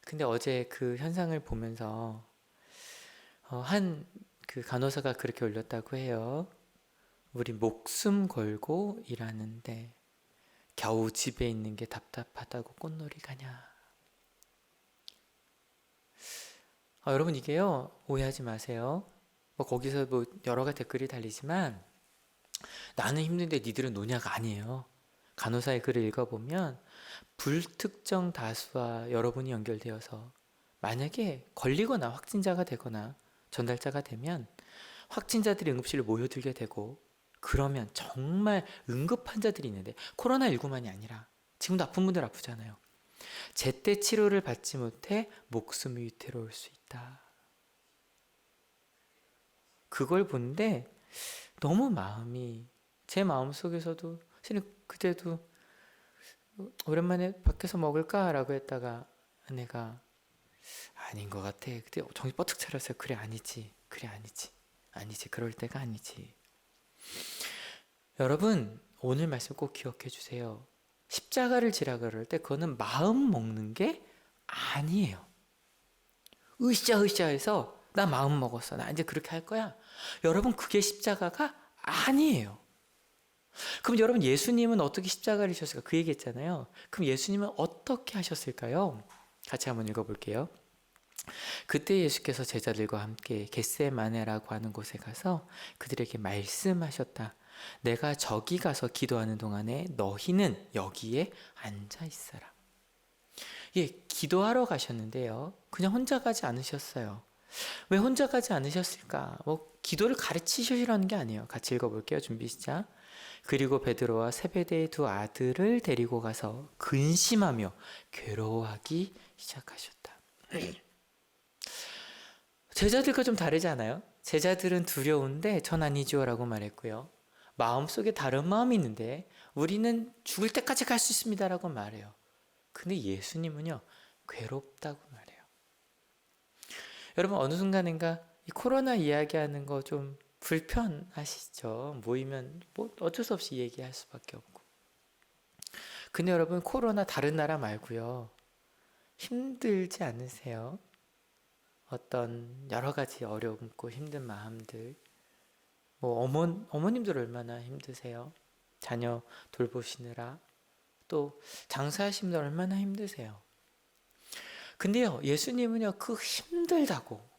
C: 근데 어제 그 현상을 보면서 한 그 간호사가 그렇게 올렸다고 해요. 우리 목숨 걸고 일하는데 겨우 집에 있는 게 답답하다고 꽃놀이 가냐. 여러분 이게요 오해하지 마세요. 뭐 거기서 뭐 여러 가지 댓글이 달리지만 나는 힘든데 니들은 노냐가 아니에요. 간호사의 글을 읽어보면 불특정 다수와 여러분이 연결되어서 만약에 걸리거나 확진자가 되거나 전달자가 되면 확진자들이 응급실로 모여들게 되고 그러면 정말 응급 환자들이 있는데 코로나19만이 아니라 지금도 아픈 분들 아프잖아요. 제때 치료를 받지 못해 목숨이 위태로울 수 있다. 그걸 보는데 너무 마음이 제 마음속에서도 실은 그때도 오랜만에 밖에서 먹을까라고 했다가 아내가 아닌 것 같아. 그때 정신 뻗뜩 차렸어요. 그래 아니지 그럴 때가 아니지. 여러분 오늘 말씀 꼭 기억해 주세요. 십자가를 지라 그럴 때 그거는 마음 먹는 게 아니에요. 으쌰으쌰 해서 나 마음 먹었어 나 이제 그렇게 할 거야. 여러분 그게 십자가가 아니에요. 그럼 여러분 예수님은 어떻게 십자가를 지셨을까? 그 얘기했잖아요. 그럼 예수님은 어떻게 하셨을까요? 같이 한번 읽어볼게요. 그때 예수께서 제자들과 함께 겟세마네라고 하는 곳에 가서 그들에게 말씀하셨다. 내가 저기 가서 기도하는 동안에 너희는 여기에 앉아 있어라. 예, 기도하러 가셨는데요. 그냥 혼자 가지 않으셨어요. 왜 혼자 가지 않으셨을까? 뭐 기도를 가르치시라는 게 아니에요. 같이 읽어볼게요. 준비 시작. 그리고 베드로와 세베대의 두 아들을 데리고 가서 근심하며 괴로워하기 시작하셨다. 제자들과 좀 다르지 않아요? 제자들은 두려운데 전 아니죠 라고 말했고요. 마음속에 다른 마음이 있는데 우리는 죽을 때까지 갈 수 있습니다 라고 말해요. 근데 예수님은요 괴롭다고 말해요. 여러분 어느 순간인가 이 코로나 이야기하는 거 좀 불편하시죠? 모이면 뭐 어쩔 수 없이 얘기할 수밖에 없고. 근데 여러분 코로나 다른 나라 말고요 힘들지 않으세요? 어떤 여러 가지 어렵고 힘든 마음들, 뭐 어머님들 얼마나 힘드세요? 자녀 돌보시느라 또 장사하시면 얼마나 힘드세요? 근데요 예수님은요 그 힘들다고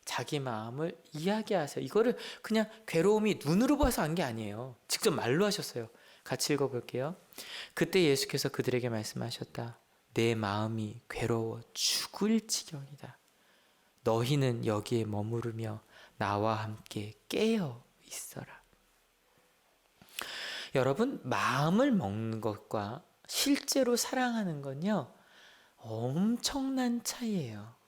C: 자기 마음을 이야기하세요. 이거를 그냥 괴로움이 눈으로 봐서 한 게 아니에요. 직접 말로 하셨어요. 같이 읽어볼게요. 그때 예수께서 그들에게 말씀하셨다. 내 마음이 괴로워 죽을 지경이다. 너희는 여기에 머무르며 나와 함께 깨어 있어라. 여러분 마음을 먹는 것과 실제로 사랑하는 건요 엄청난 차이예요.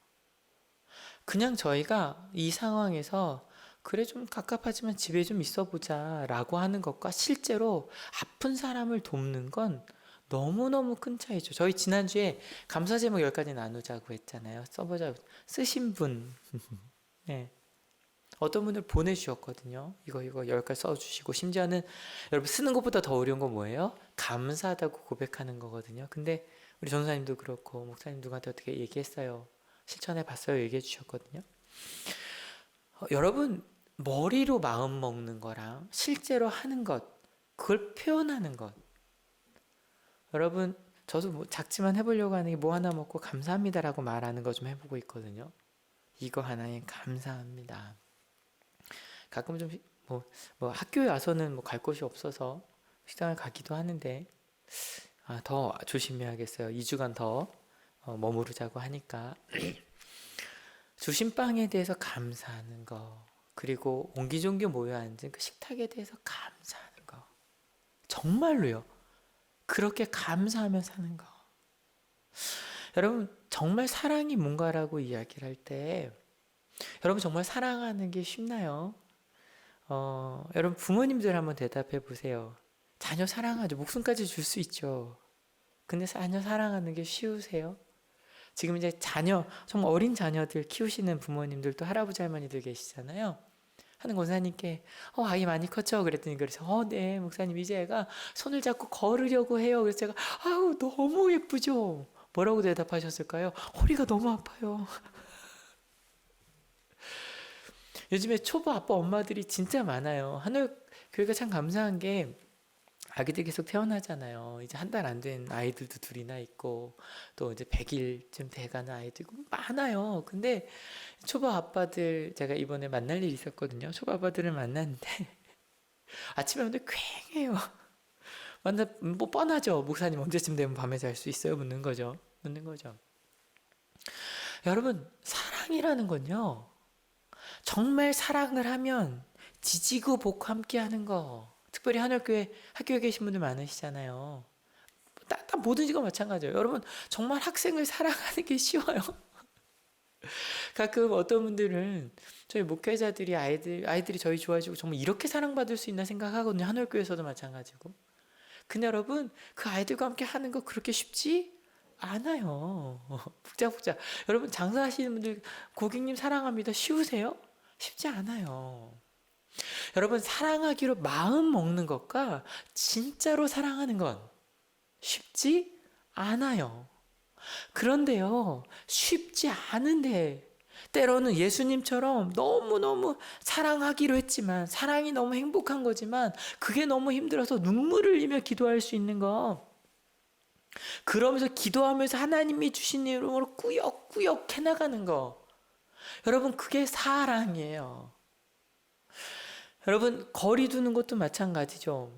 C: 그냥 저희가 이 상황에서 그래 좀 갑갑하지만 집에 좀 있어 보자 라고 하는 것과 실제로 아픈 사람을 돕는 건 너무너무 큰 차이죠. 저희 지난주에 감사 제목 10가지 나누자고 했잖아요. 써보자 쓰신 분 네. 어떤 분들 보내주셨거든요. 이거 10가지 써주시고, 심지어는 여러분 쓰는 것보다 더 어려운 건 뭐예요? 감사하다고 고백하는 거거든요. 근데 우리 전도사님도 그렇고 목사님 누구한테 어떻게 얘기했어요? 실천해 봤어요? 얘기해 주셨거든요. 여러분 머리로 마음 먹는 거랑 실제로 하는 것, 그걸 표현하는 것. 여러분 저도 뭐 작지만 해보려고 하는 게 뭐 하나 먹고 감사합니다라고 말하는 거 좀 해보고 있거든요. 이거 하나에 감사합니다. 가끔 좀 뭐 학교에 와서는 뭐 갈 곳이 없어서 식당을 가기도 하는데 더 조심해야겠어요. 2주간 더 머무르자고 하니까 주신 빵에 대해서 감사하는 거, 그리고 옹기종기 모여 앉은 그 식탁에 대해서 감사하는 거, 정말로요. 그렇게 감사하며 사는 거. 여러분 정말 사랑이 뭔가라고 이야기를 할 때 여러분 정말 사랑하는 게 쉽나요? 여러분 부모님들 한번 대답해 보세요. 자녀 사랑하죠. 목숨까지 줄 수 있죠. 근데 자녀 사랑하는 게 쉬우세요? 지금 이제 자녀, 정말 어린 자녀들 키우시는 부모님들도 할아버지 할머니들 계시잖아요. 하는 권사님께 아이 많이 컸죠? 그랬더니 그래서 네 목사님 이제 애가 손을 잡고 걸으려고 해요. 그래서 제가 아우 너무 예쁘죠? 뭐라고 대답하셨을까요? 허리가 너무 아파요. 요즘에 초보 아빠 엄마들이 진짜 많아요. 하늘교회가 참 감사한 게 아기들 계속 태어나잖아요. 이제 한 달 안 된 아이들도 둘이나 있고 또 이제 100일쯤 돼가는 아이도 있고 많아요. 근데 초보 아빠들 제가 이번에 만날 일이 있었거든요. 초보 아빠들을 만났는데 아침에 오는데 퀭해요. 뭐 뻔하죠. 목사님 언제쯤 되면 밤에 잘 수 있어요? 묻는 거죠. 여러분 사랑이라는 건요. 정말 사랑을 하면 지지고 볶고 함께 하는 거. 특별히 하늘교회 학교에 계신 분들 많으시잖아요. 딱 뭐든지가 마찬가지예요. 여러분 정말 학생을 사랑하는 게 쉬워요. 가끔 어떤 분들은 저희 목회자들이 아이들이 저희 좋아지고 정말 이렇게 사랑받을 수 있나 생각하거든요. 하늘교회에서도 마찬가지고. 근데 여러분 그 아이들과 함께 하는 거 그렇게 쉽지 않아요. 복잡. 여러분 장사하시는 분들 고객님 사랑합니다. 쉬우세요? 쉽지 않아요. 여러분 사랑하기로 마음 먹는 것과 진짜로 사랑하는 건 쉽지 않아요. 그런데요, 쉽지 않은데 때로는 예수님처럼 너무너무 사랑하기로 했지만 사랑이 너무 행복한 거지만 그게 너무 힘들어서 눈물을 흘리며 기도할 수 있는 거, 그러면서 기도하면서 하나님이 주신 이름으로 꾸역꾸역 해나가는 거, 여러분 그게 사랑이에요. 여러분 거리 두는 것도 마찬가지죠.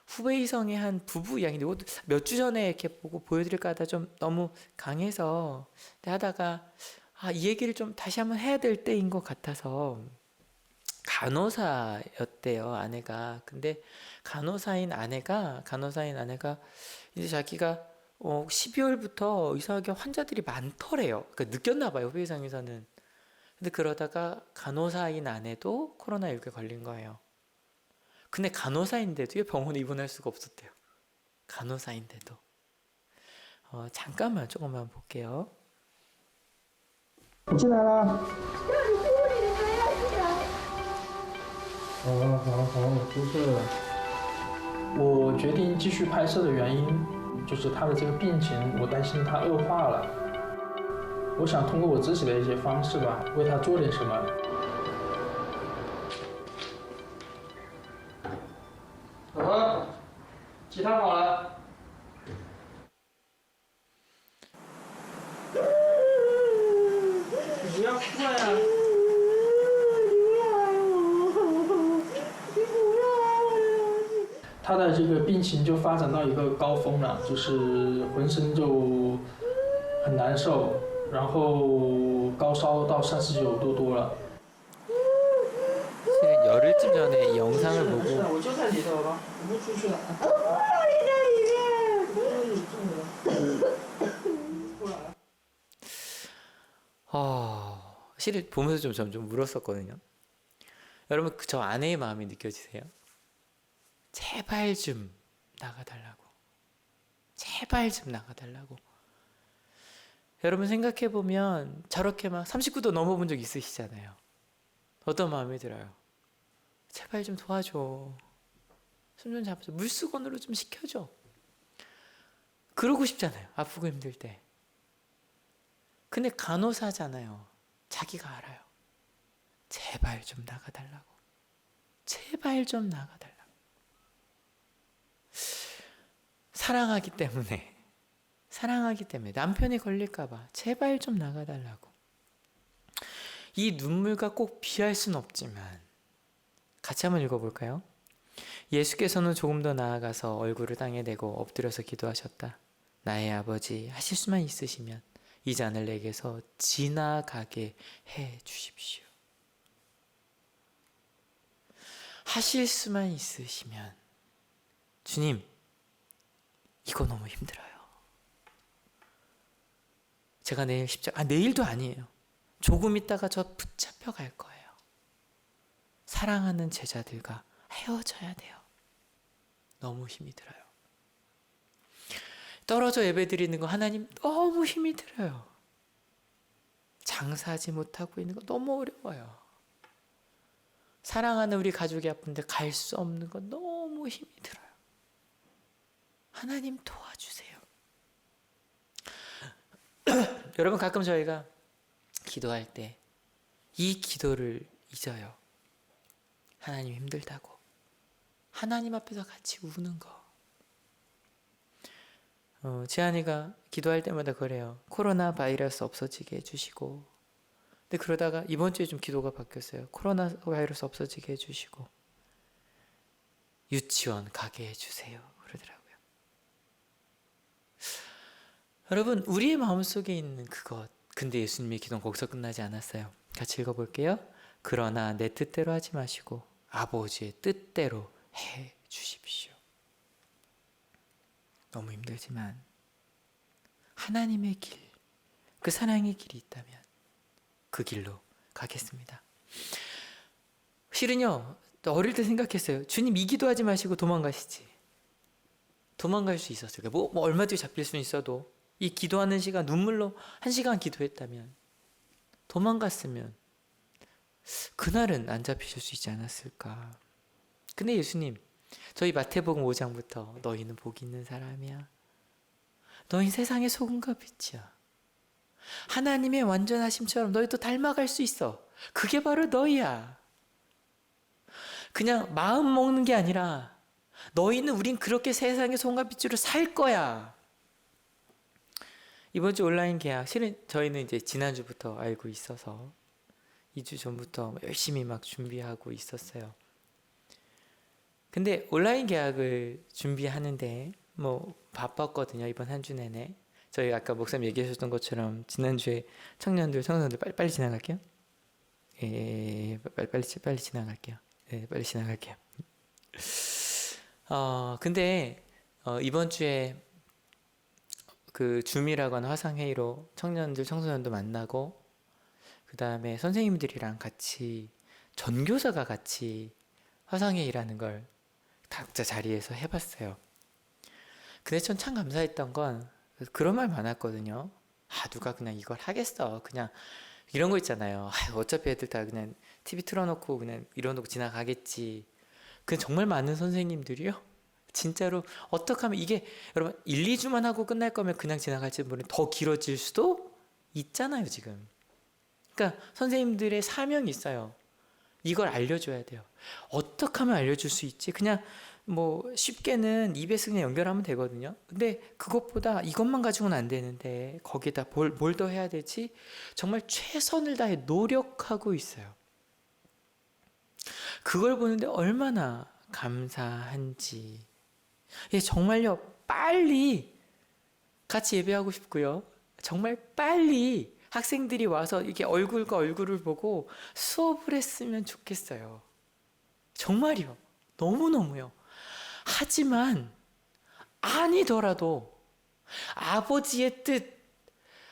C: 후베이성의 한 부부 이야기인데 이것도 몇 주 전에 이렇게 보고 보여드릴까 하다 좀 너무 강해서 하다가 이 얘기를 좀 다시 한번 해야 될 때인 것 같아서, 간호사였대요 아내가. 근데 간호사인 아내가 이제 자기가 12월부터 이상하게 환자들이 많더래요. 그러니까 느꼈나 봐요 후베이성에서는. 근데 그러다가 간호사인 아내도 코로나19에 걸린 거예요. 근데 간호사인데도 병원에 입원할 수가 없었대요. 간호사인데도. 잠깐만 조금만 볼게요.
D: 你进来啦！好，不是。我决定继续拍摄的原因，就是他的这个病情，我担心他恶化了。我想通过我自己的一些方式吧，为他做点什么。老婆，鸡汤好了。 不要哭呀！他的这个病情就发展到一个高峰了，就是浑身就很难受，然后高烧到39度多了。
C: 실은 열흘쯤 전에 이 영상을 보고
D: 我就在里头了，我不出去了。
C: 실은 보면서 좀 울었었거든요. 여러분 저 아내의 마음이 느껴지세요? 제발 좀 나가달라고. 제발 좀 나가달라고. 여러분 생각해보면 저렇게 막 39도 넘어본 적 있으시잖아요. 어떤 마음이 들어요? 제발 좀 도와줘. 손 좀 잡아줘. 물수건으로 좀 식혀줘. 그러고 싶잖아요. 아프고 힘들 때. 근데 간호사잖아요. 자기가 알아요. 제발 좀 나가달라고. 제발 좀 나가달라고. 사랑하기 때문에 남편이 걸릴까봐 제발 좀 나가달라고. 이 눈물과 꼭 비할 순 없지만 같이 한번 읽어볼까요? 예수께서는 조금 더 나아가서 얼굴을 땅에 대고 엎드려서 기도하셨다. 나의 아버지, 하실 수만 있으시면 이 잔을 내게서 지나가게 해 주십시오. 하실 수만 있으시면, 주님, 이거 너무 힘들어요. 제가 내일 내일도 아니에요. 조금 있다가 저 붙잡혀 갈 거예요. 사랑하는 제자들과 헤어져야 돼요. 너무 힘이 들어요. 떨어져 예배드리는 거 하나님 너무 힘이 들어요. 장사하지 못하고 있는 거 너무 어려워요. 사랑하는 우리 가족이 아픈데 갈 수 없는 거 너무 힘이 들어요. 하나님 도와주세요. 여러분, 가끔 저희가 기도할 때 이 기도를 잊어요. 하나님 힘들다고. 하나님 앞에서 같이 우는 거. 지한이가 기도할 때마다 그래요. 코로나 바이러스 없어지게 해주시고. 근데 그러다가 이번 주에 좀 기도가 바뀌었어요. 코로나 바이러스 없어지게 해주시고 유치원 가게 해주세요. 그러더라고요. 여러분, 우리의 마음속에 있는 그것. 근데 예수님의 기도는 거기서 끝나지 않았어요. 같이 읽어볼게요. 그러나 내 뜻대로 하지 마시고 아버지의 뜻대로 해 주십시오. 너무 힘들지만 하나님의 길, 그 사랑의 길이 있다면 그 길로 가겠습니다. 실은요, 어릴 때 생각했어요. 주님, 이 기도하지 마시고 도망가시지. 도망갈 수 있었어요. 뭐 얼마 뒤에 잡힐 수는 있어도 이 기도하는 시간, 눈물로 1시간 기도했다면, 도망갔으면 그날은 안 잡히실 수 있지 않았을까. 근데 예수님, 저희 마태복음 5장부터 너희는 복이 있는 사람이야. 너희 세상의 소금과 빛이야. 하나님의 완전하심처럼 너희도 닮아갈 수 있어. 그게 바로 너희야. 그냥 마음 먹는 게 아니라 너희는 우린 그렇게 세상의 소금과 빛으로 살 거야. 이번 주 온라인 계약, 실은 저희는 이제 지난주부터 알고 있어서 2주 전부터 열심히 막 준비하고 있었어요. 근데 온라인 계약을 준비하는데 뭐 바빴거든요. 이번 한 주 내내. 저희 아까 목사님 얘기하셨던 것처럼 지난주에 청년들 빨리 지나갈게요. 빨리 지나갈게요. 빨리 지나갈게요. 근데 이번 주에 그 줌이라고 하는 화상회의로 청년들, 청소년도 만나고, 그 다음에 선생님들이랑 같이, 전교사가 같이 화상회의라는 걸 각자 자리에서 해봤어요. 근데 전 참 감사했던 건 그런 말 많았거든요. 누가 그냥 이걸 하겠어. 그냥 이런 거 있잖아요. 어차피 애들 다 그냥 TV 틀어놓고 그냥 이러놓고 지나가겠지. 그 정말 많은 선생님들이요. 진짜로 어떻게 하면 이게, 여러분, 1, 2주만 하고 끝날 거면 그냥 지나갈지 모르는데 더 길어질 수도 있잖아요, 지금. 그러니까 선생님들의 사명이 있어요. 이걸 알려줘야 돼요. 어떻게 하면 알려줄 수 있지? 그냥 뭐 쉽게는 EBS 그냥 연결하면 되거든요. 근데 그것보다 이것만 가지고는 안 되는데 거기다 뭘 더 해야 되지? 정말 최선을 다해 노력하고 있어요. 그걸 보는데 얼마나 감사한지. 정말요, 빨리 같이 예배하고 싶고요. 정말 빨리 학생들이 와서 이렇게 얼굴과 얼굴을 보고 수업을 했으면 좋겠어요. 정말이요. 너무너무요. 하지만 아니더라도 아버지의 뜻,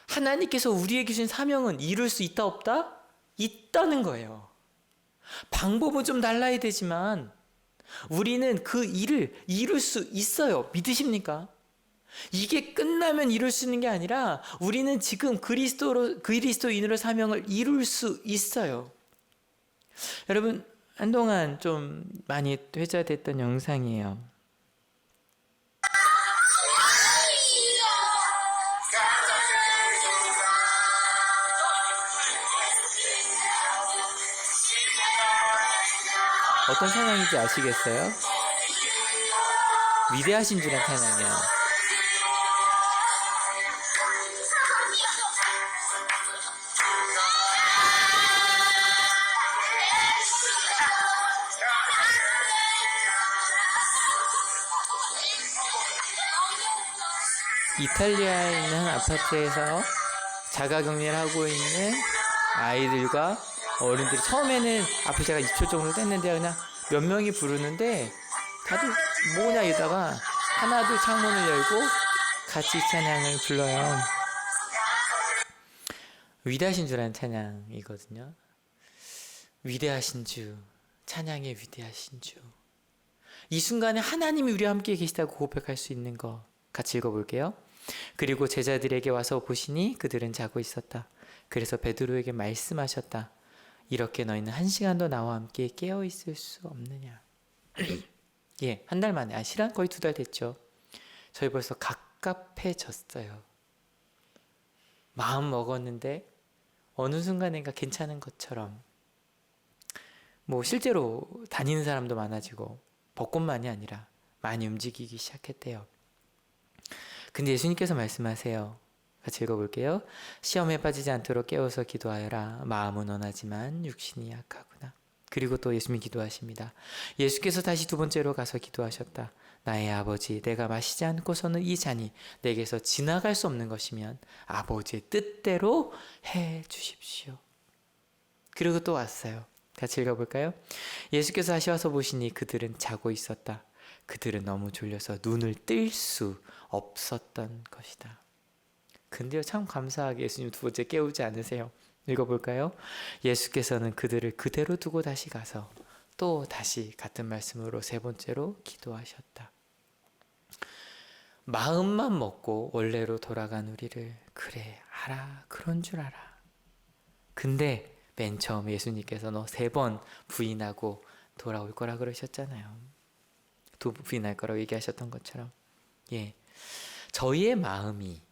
C: 하나님께서 우리에게 주신 사명은 이룰 수 있다 없다? 있다는 거예요. 방법은 좀 달라야 되지만 우리는 그 일을 이룰 수 있어요. 믿으십니까? 이게 끝나면 이룰 수 있는 게 아니라 우리는 지금 그리스도인으로 사명을 이룰 수 있어요. 여러분 한동안 좀 많이 회자됐던 영상이에요. 어떤 찬양인지 아시겠어요? 위대하신 주란 찬양이에요. 이탈리아에 있는 한 아파트에서 자가격리를 하고 있는 아이들과 어른들이 처음에는 앞에 제가 2초 정도 뗐는데 그냥 몇 명이 부르는데 다들 뭐냐 이러다가 하나둘 창문을 열고 같이 찬양을 불러요. 위대하신 주라는 찬양이거든요. 위대하신 주, 찬양의 위대하신 주. 이 순간에 하나님이 우리와 함께 계시다고 고백할 수 있는 거 같이 읽어볼게요. 그리고 제자들에게 와서 보시니 그들은 자고 있었다. 그래서 베드로에게 말씀하셨다. 이렇게 너희는 1시간도 나와 함께 깨어 있을 수 없느냐. 예, 한 달 만에, 실한 거의 2달 됐죠. 저희 벌써 갑갑해졌어요. 마음 먹었는데 어느 순간인가 괜찮은 것처럼 뭐 실제로 다니는 사람도 많아지고 벚꽃만이 아니라 많이 움직이기 시작했대요. 근데 예수님께서 말씀하세요. 같이 읽어볼게요. 시험에 빠지지 않도록 깨워서 기도하여라. 마음은 원하지만 육신이 약하구나. 그리고 또 예수님이 기도하십니다. 예수께서 다시 2번째로 가서 기도하셨다. 나의 아버지, 내가 마시지 않고서는 이 잔이 내게서 지나갈 수 없는 것이면 아버지의 뜻대로 해 주십시오. 그리고 또 왔어요. 같이 읽어볼까요? 예수께서 다시 와서 보시니 그들은 자고 있었다. 그들은 너무 졸려서 눈을 뜰 수 없었던 것이다. 근데요, 참 감사하게 예수님 2번째 깨우지 않으세요. 읽어볼까요? 예수께서는 그들을 그대로 두고 다시 가서 또 다시 같은 말씀으로 3번째로 기도하셨다. 마음만 먹고 원래로 돌아간 우리를 그래 알아 그런 줄 알아. 근데 맨 처음 예수님께서 너 3번 부인하고 돌아올 거라 그러셨잖아요. 2번 부인할 거라고 얘기하셨던 것처럼. 예, 저희의 마음이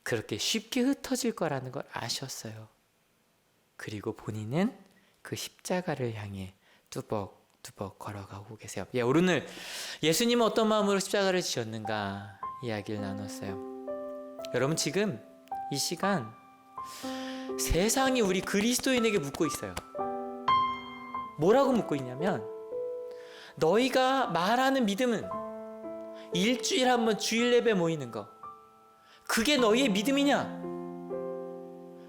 C: 그렇게 쉽게 흩어질 거라는 걸 아셨어요. 그리고 본인은 그 십자가를 향해 뚜벅뚜벅 걸어가고 계세요. 예, 오늘 예수님은 어떤 마음으로 십자가를 지었는가 이야기를 나눴어요. 여러분 지금 이 시간 세상이 우리 그리스도인에게 묻고 있어요. 뭐라고 묻고 있냐면 너희가 말하는 믿음은 일주일에 한 번 주일 예배 모이는 거 그게 너희의 믿음이냐?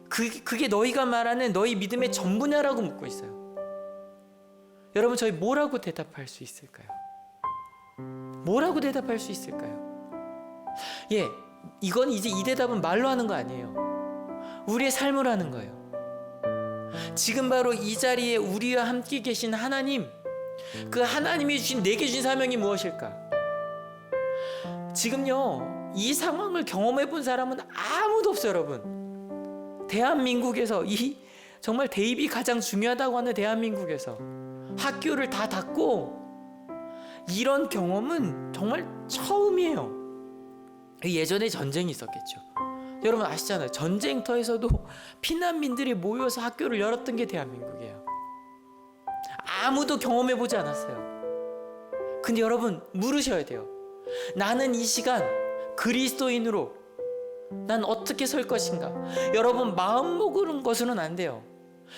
C: 그게 너희가 말하는 너희 믿음의 전부냐라고 묻고 있어요. 여러분 저희 뭐라고 대답할 수 있을까요? 뭐라고 대답할 수 있을까요? 예, 이건 이제 이 대답은 말로 하는 거 아니에요. 우리의 삶으로 하는 거예요. 지금 바로 이 자리에 우리와 함께 계신 하나님, 그 하나님이 주신 내게 주신 사명이 무엇일까? 지금요 이 상황을 경험해 본 사람은 아무도 없어요. 여러분 대한민국에서 이 정말 대입이 가장 중요하다고 하는 대한민국에서 학교를 다 닫고 이런 경험은 정말 처음이에요. 예전에 전쟁이 있었겠죠. 여러분 아시잖아요. 전쟁터에서도 피난민들이 모여서 학교를 열었던 게 대한민국이에요. 아무도 경험해 보지 않았어요. 근데 여러분 물으셔야 돼요. 나는 이 시간 그리스도인으로 난 어떻게 설 것인가? 여러분 마음 먹는 것으로는 안 돼요.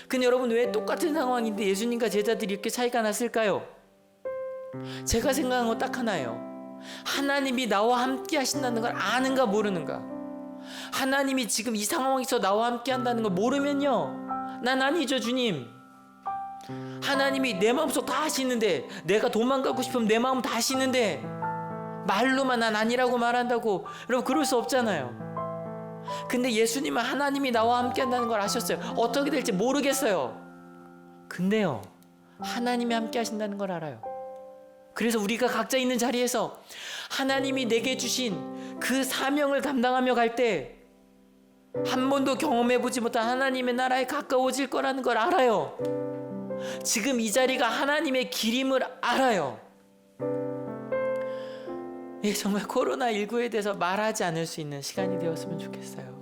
C: 근데 여러분 왜 똑같은 상황인데 예수님과 제자들이 이렇게 차이가 났을까요? 제가 생각한 건 딱 하나예요. 하나님이 나와 함께 하신다는 걸 아는가 모르는가? 하나님이 지금 이 상황에서 나와 함께 한다는 걸 모르면요 난 아니죠 주님. 하나님이 내 마음속 다 하시는데 내가 도망가고 싶으면 내 마음 다 하시는데 말로만 난 아니라고 말한다고 여러분 그럴 수 없잖아요. 근데 예수님은 하나님이 나와 함께 한다는 걸 아셨어요. 어떻게 될지 모르겠어요. 근데요 하나님이 함께 하신다는 걸 알아요. 그래서 우리가 각자 있는 자리에서 하나님이 내게 주신 그 사명을 감당하며 갈 때 한 번도 경험해보지 못한 하나님의 나라에 가까워질 거라는 걸 알아요. 지금 이 자리가 하나님의 길임을 알아요. 예, 정말 코로나19에 대해서 말하지 않을 수 있는 시간이 되었으면 좋겠어요.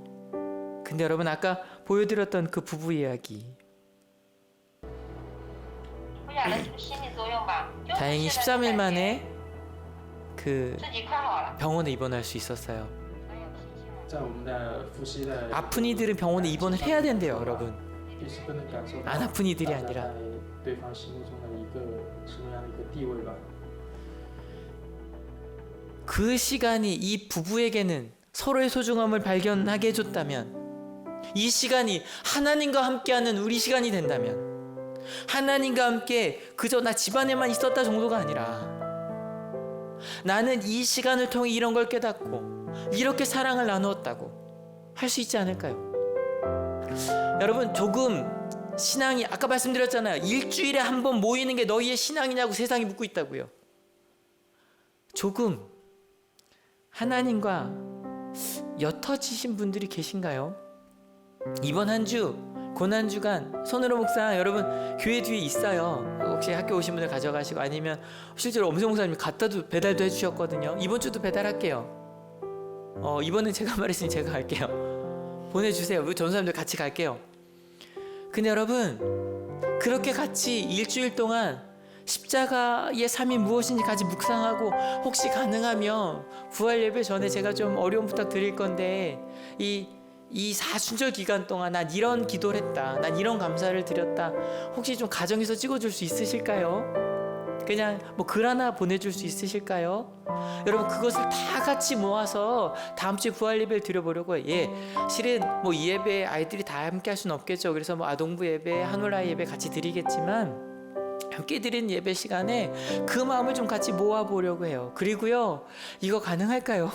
C: 근데 여러분, 아까 보여드렸던 그 부부 이야기, 다행히 13일 만에 그 병원에 입원할 수 있었어요.
D: 在我们的夫妻的
C: 아픈 이들은 병원에 입원을 해야 된대요, 여러분.
D: 第十分的感受到
C: 안 아픈 이들이
D: 大家
C: 아니라
D: 在对方心目中的一个什么样的一个地位吧。
C: 그 시간이 이 부부에게는 서로의 소중함을 발견하게 해줬다면, 이 시간이 하나님과 함께하는 우리 시간이 된다면, 하나님과 함께 그저 나 집안에만 있었다 정도가 아니라 나는 이 시간을 통해 이런 걸 깨닫고 이렇게 사랑을 나누었다고 할 수 있지 않을까요? 여러분, 조금 신앙이, 아까 말씀드렸잖아요. 일주일에 한 번 모이는 게 너희의 신앙이냐고 세상이 묻고 있다고요. 조금 하나님과 옅어지신 분들이 계신가요? 이번 한 주, 고난주간 손으로 묵상, 여러분 교회 뒤에 있어요. 혹시 학교 오신 분들 가져가시고, 아니면 실제로 엄성 목사님이 갖다도 배달도 해주셨거든요. 이번 주도 배달할게요. 이번엔 제가 말했으니 제가 갈게요. 보내주세요. 우리 전사님들 같이 갈게요. 근데 여러분, 그렇게 같이 일주일 동안 십자가의 삶이 무엇인지 같이 묵상하고, 혹시 가능하면 부활 예배 전에 제가 좀 어려운 부탁 드릴 건데, 이 사순절 기간 동안 난 이런 기도를 했다, 난 이런 감사를 드렸다, 혹시 좀 가정에서 찍어줄 수 있으실까요? 그냥 뭐 글 하나 보내줄 수 있으실까요? 여러분, 그것을 다 같이 모아서 다음 주에 부활 예배를 드려보려고. 예, 실은 뭐 이 예배 아이들이 다 함께 할 수는 없겠죠. 그래서 뭐 아동부 예배, 한올라이 예배 같이 드리겠지만, 함께 드린 예배 시간에 그 마음을 좀 같이 모아보려고 해요. 그리고요, 이거 가능할까요?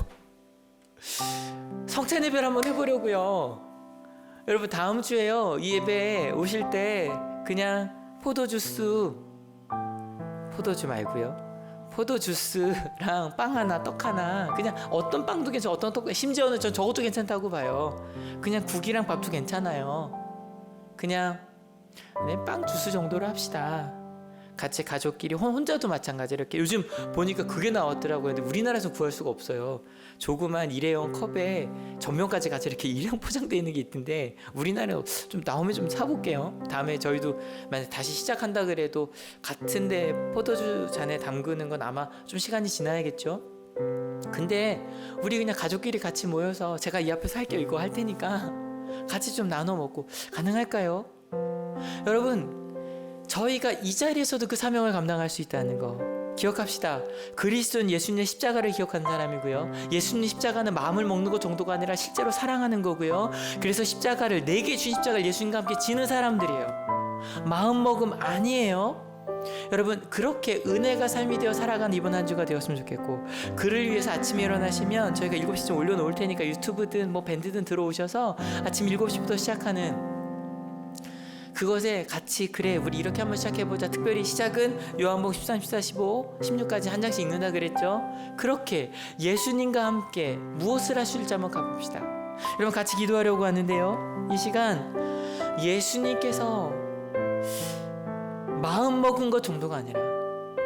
C: 성찬 예배를 한번 해보려고요. 여러분, 다음 주에요, 이 예배에 오실 때 그냥 포도주 말고요, 포도주스랑 빵 하나, 떡 하나, 그냥 어떤 빵도 괜찮아, 어떤 떡, 심지어는 전 저것도 괜찮다고 봐요. 그냥 국이랑 밥도 괜찮아요. 그냥 빵 주스 정도로 합시다. 같이 가족끼리, 혼자도 마찬가지. 이렇게 요즘 보니까 그게 나왔더라고요. 근데 우리나라에서 구할 수가 없어요. 조그만 일회용 컵에 전면까지 같이 이렇게 일회용 포장되어 있는 게 있던데, 우리나라에 좀 나오면 좀 사볼게요. 다음에 저희도 만약 다시 시작한다 그래도 같은데 포도주 잔에 담그는 건 아마 좀 시간이 지나야겠죠. 근데 우리 그냥 가족끼리 같이 모여서, 제가 이 앞에서 할게요, 이거 할 테니까 같이 좀 나눠 먹고, 가능할까요? 여러분, 저희가 이 자리에서도 그 사명을 감당할 수 있다는 거 기억합시다. 그리스도는 예수님의 십자가를 기억하는 사람이고요, 예수님 십자가는 마음을 먹는 것 정도가 아니라 실제로 사랑하는 거고요, 그래서 십자가를, 내게 준 십자가를 예수님과 함께 지는 사람들이에요. 마음먹음 아니에요. 여러분, 그렇게 은혜가 삶이 되어 살아가는 이번 한 주가 되었으면 좋겠고, 그를 위해서 아침에 일어나시면 저희가 7시쯤 올려놓을 테니까 유튜브든 뭐 밴드든 들어오셔서 아침 7시부터 시작하는 그것에 같이, 그래 우리 이렇게 한번 시작해보자. 특별히 시작은 요한복음 13, 14, 15, 16까지 한 장씩 읽는다 그랬죠. 그렇게 예수님과 함께 무엇을 하실지 한번 가봅시다. 여러분, 같이 기도하려고 하는데요, 이 시간 예수님께서 마음 먹은 것 정도가 아니라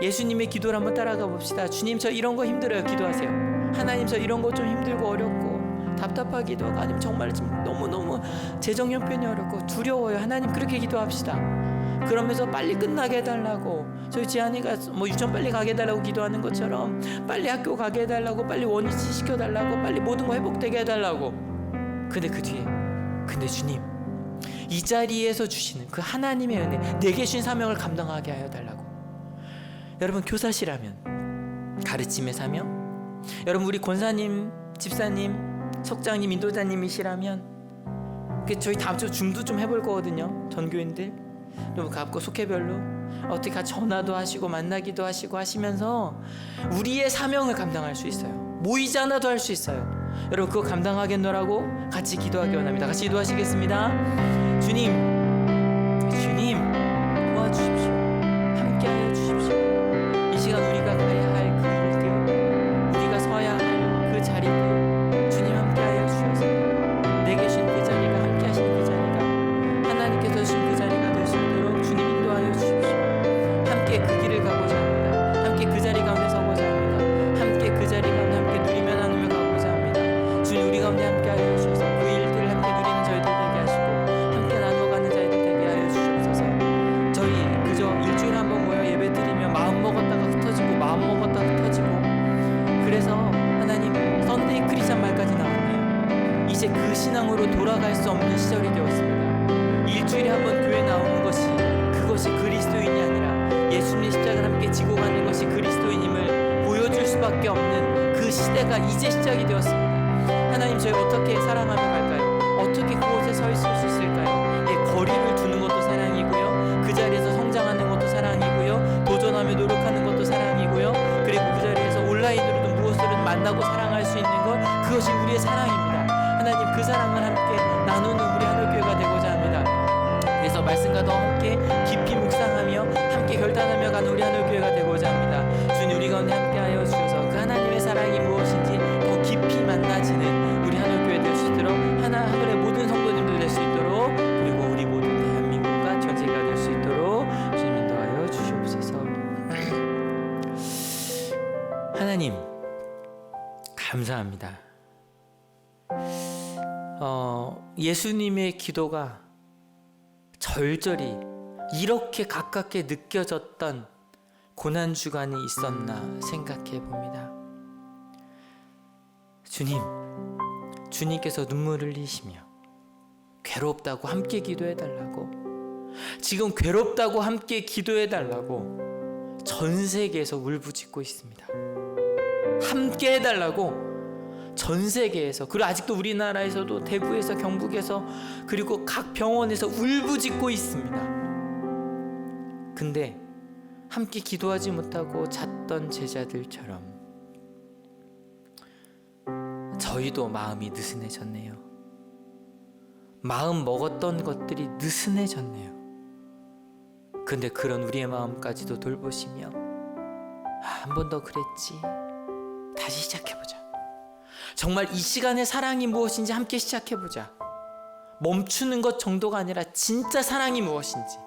C: 예수님의 기도를 한번 따라가 봅시다. 주님, 저 이런 거 힘들어요. 기도하세요. 하나님, 저 이런 거 좀 힘들고 어렵고 답답하기도 하고, 아니면 정말 좀 너무너무 재정 형편이 어렵고 두려워요. 하나님, 그렇게 기도합시다. 그러면서 빨리 끝나게 해달라고, 저희 지안이가 뭐 유치원 빨리 가게 해달라고 기도하는 것처럼 빨리 학교 가게 해달라고, 빨리 원위치 시켜달라고, 빨리 모든 거 회복되게 해달라고. 근데 그 뒤에, 근데 주님, 이 자리에서 주시는 그 하나님의 은혜, 내게 주신 사명을 감당하게 하여 달라고. 여러분, 교사시라면 가르침의 사명, 여러분 우리 권사님, 집사님, 석장님, 인도자님이시라면 저희 다음 주 줌도 좀 해볼 거거든요. 전교인들 좀 갖고 속회별로 어떻게 같이 전화도 하시고 만나기도 하시고 하시면서 우리의 사명을 감당할 수 있어요. 모이지 않아도 할 수 있어요. 여러분, 그거 감당하겠노라고 같이 기도하기 원합니다. 같이 기도하시겠습니다. 주님 도와주십시오. 함께하여 주십시오. 이 시간 우리가 가야 할 그 일들, 우리가 서야 할 그 자리들, 주님 함께하여 주셔서 내게 주신 그 자리가, 함께하신 그 자리가, 하나님께서 주신 그 자리가 될 수 있도록 주님 인도하여 주십시오. 그래서 하나님 썬데이 크리스찬 말까지 나왔네요. 이제 그 신앙으로 돌아갈 수 없는 시절이 되었습니다. 일주일에 한 번 교회 나오는 것이 그것이 그리스도인이 아니라 예수님의 십자가를 함께 지고 가는 것이 그리스도인임을 보여줄 수밖에 없는 그 시대가 이제 시작이 되었습니다. 하나님, 저희 어떻게 사랑하며 갈까요? 어떻게 그곳에 서 있을 수 있을까요? 예, 거리를 두는 것도 사랑이고요, 그 자리에서 성장하는 것도 사랑이고요, 도전하며 노력하는 것도 사랑이고요, 그리고 그 자리에서 온라인으로든 무엇으로든 만나고 사랑할 수 있는 것, 그것이 우리의 사랑입니다. 하나님, 그 사랑을 함께 나누는 우리 하늘교회가 되고자 합니다. 그래서 말씀과 더 함께 깊이 묵상하며 함께 결단하며 가는 우리 하늘교회가 되고자 합니다. 주님, 우리 가운데 함께하여 주셔서 그 하나님의 사랑이 무엇인지 더 깊이 만나지는 우리 하늘교회 될 수 있도록, 하늘의 모든 성도님들 될 수 있도록, 그리고 우리 모든 대한민국과 전 세계가 될 수 있도록 주님 인도하여 주시옵소서. 하나님, 감사합니다. 예수님의 기도가 절절히 이렇게 가깝게 느껴졌던 고난주간이 있었나 생각해 봅니다. 주님께서 눈물을 흘리시며 괴롭다고 함께 기도해 달라고, 지금 괴롭다고 함께 기도해 달라고 전 세계에서 울부짖고 있습니다. 함께 해달라고 전 세계에서, 그리고 아직도 우리나라에서도 대구에서, 경북에서, 그리고 각 병원에서 울부짖고 있습니다. 근데 함께 기도하지 못하고 잤던 제자들처럼 저희도 마음이 느슨해졌네요. 마음 먹었던 것들이 느슨해졌네요. 근데 그런 우리의 마음까지도 돌보시며 한 번 더 그랬지, 다시 시작해보자. 정말 이 시간의 사랑이 무엇인지 함께 시작해보자. 멈추는 것 정도가 아니라 진짜 사랑이 무엇인지,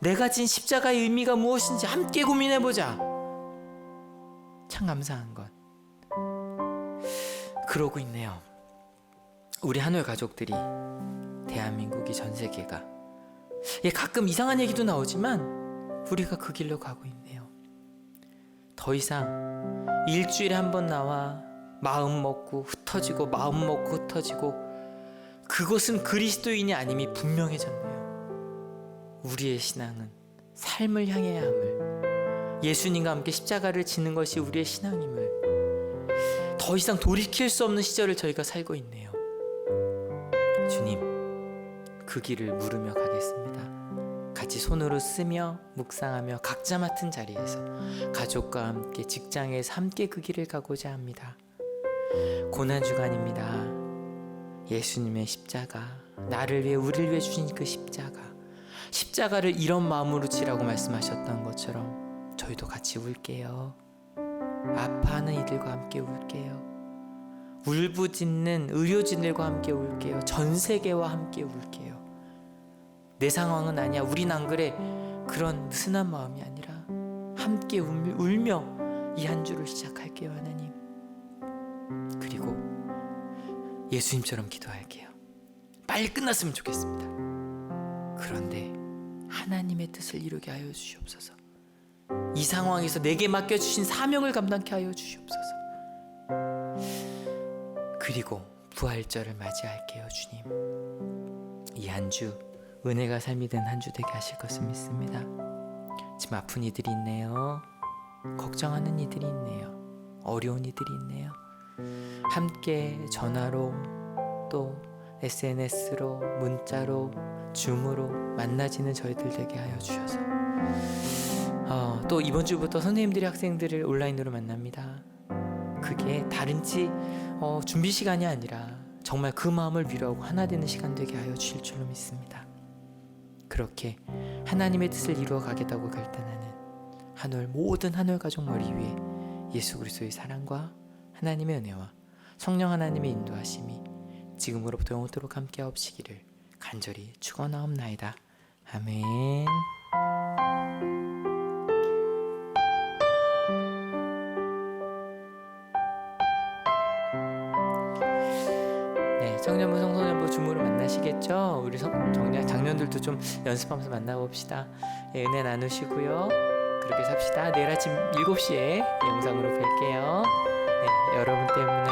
C: 내가 진 십자가의 의미가 무엇인지 함께 고민해보자. 참 감사한 것. 그러고 있네요. 우리 하늘 가족들이, 대한민국이, 전 세계가, 가끔 이상한 얘기도 나오지만 우리가 그 길로 가고 있네요. 더 이상 일주일에 한 번 나와 마음 먹고 흩어지고, 마음 먹고 흩어지고, 그것은 그리스도인이 아님이 분명해졌네요. 우리의 신앙은 삶을 향해야 함을, 예수님과 함께 십자가를 지는 것이 우리의 신앙임을, 더 이상 돌이킬 수 없는 시절을 저희가 살고 있네요. 주님, 그 길을 물으며 가겠습니다. 같이 손으로 쓰며 묵상하며 각자 맡은 자리에서 가족과 함께, 직장에서 함께 그 길을 가고자 합니다. 고난주간입니다. 예수님의 십자가, 나를 위해, 우리를 위해 주신 그 십자가를 이런 마음으로 지라고 말씀하셨던 것처럼 저희도 같이 울게요. 아파하는 이들과 함께 울게요. 울부짖는 의료진들과 함께 울게요. 전 세계와 함께 울게요. 내 상황은 아니야, 우린 안 그래, 그런 느슨한 마음이 아니라 함께 울며 이 한 주를 시작할게요. 하나님, 그리고 예수님처럼 기도할게요. 빨리 끝났으면 좋겠습니다. 그런데 하나님의 뜻을 이루게 하여 주시옵소서. 이 상황에서 내게 맡겨주신 사명을 감당케 하여 주시옵소서. 그리고 부활절을 맞이할게요. 주님, 이 한 주 은혜가 삶이 된 한 주 되게 하실 것을 믿습니다. 지금 아픈 이들이 있네요. 걱정하는 이들이 있네요. 어려운 이들이 있네요. 함께 전화로, 또 SNS로, 문자로, 줌으로 만나지는 저희들 되게 하여 주셔서, 또 이번 주부터 선생님들이 학생들을 온라인으로 만납니다. 그게 다른지 준비 시간이 아니라 정말 그 마음을 위로하고 하나 되는 시간 되게 하여 주실 줄로 믿습니다. 그렇게 하나님의 뜻을 이루어 가겠다고 결단하는 모든 한올 가족 머리 위에 예수 그리스도의 사랑과 하나님의 은혜와 성령 하나님의 인도하심이 지금으로부터 영원토록 함께 하옵시기를 간절히 축원하옵나이다. 아멘. 네, 청년부 성소년부 줌으로 만나시겠죠? 우리 작년들도 좀 연습하면서 만나봅시다. 네, 은혜 나누시고요. 그렇게 삽시다. 내일 아침 7시에 영상으로 뵐게요. 네, 여러분 때문에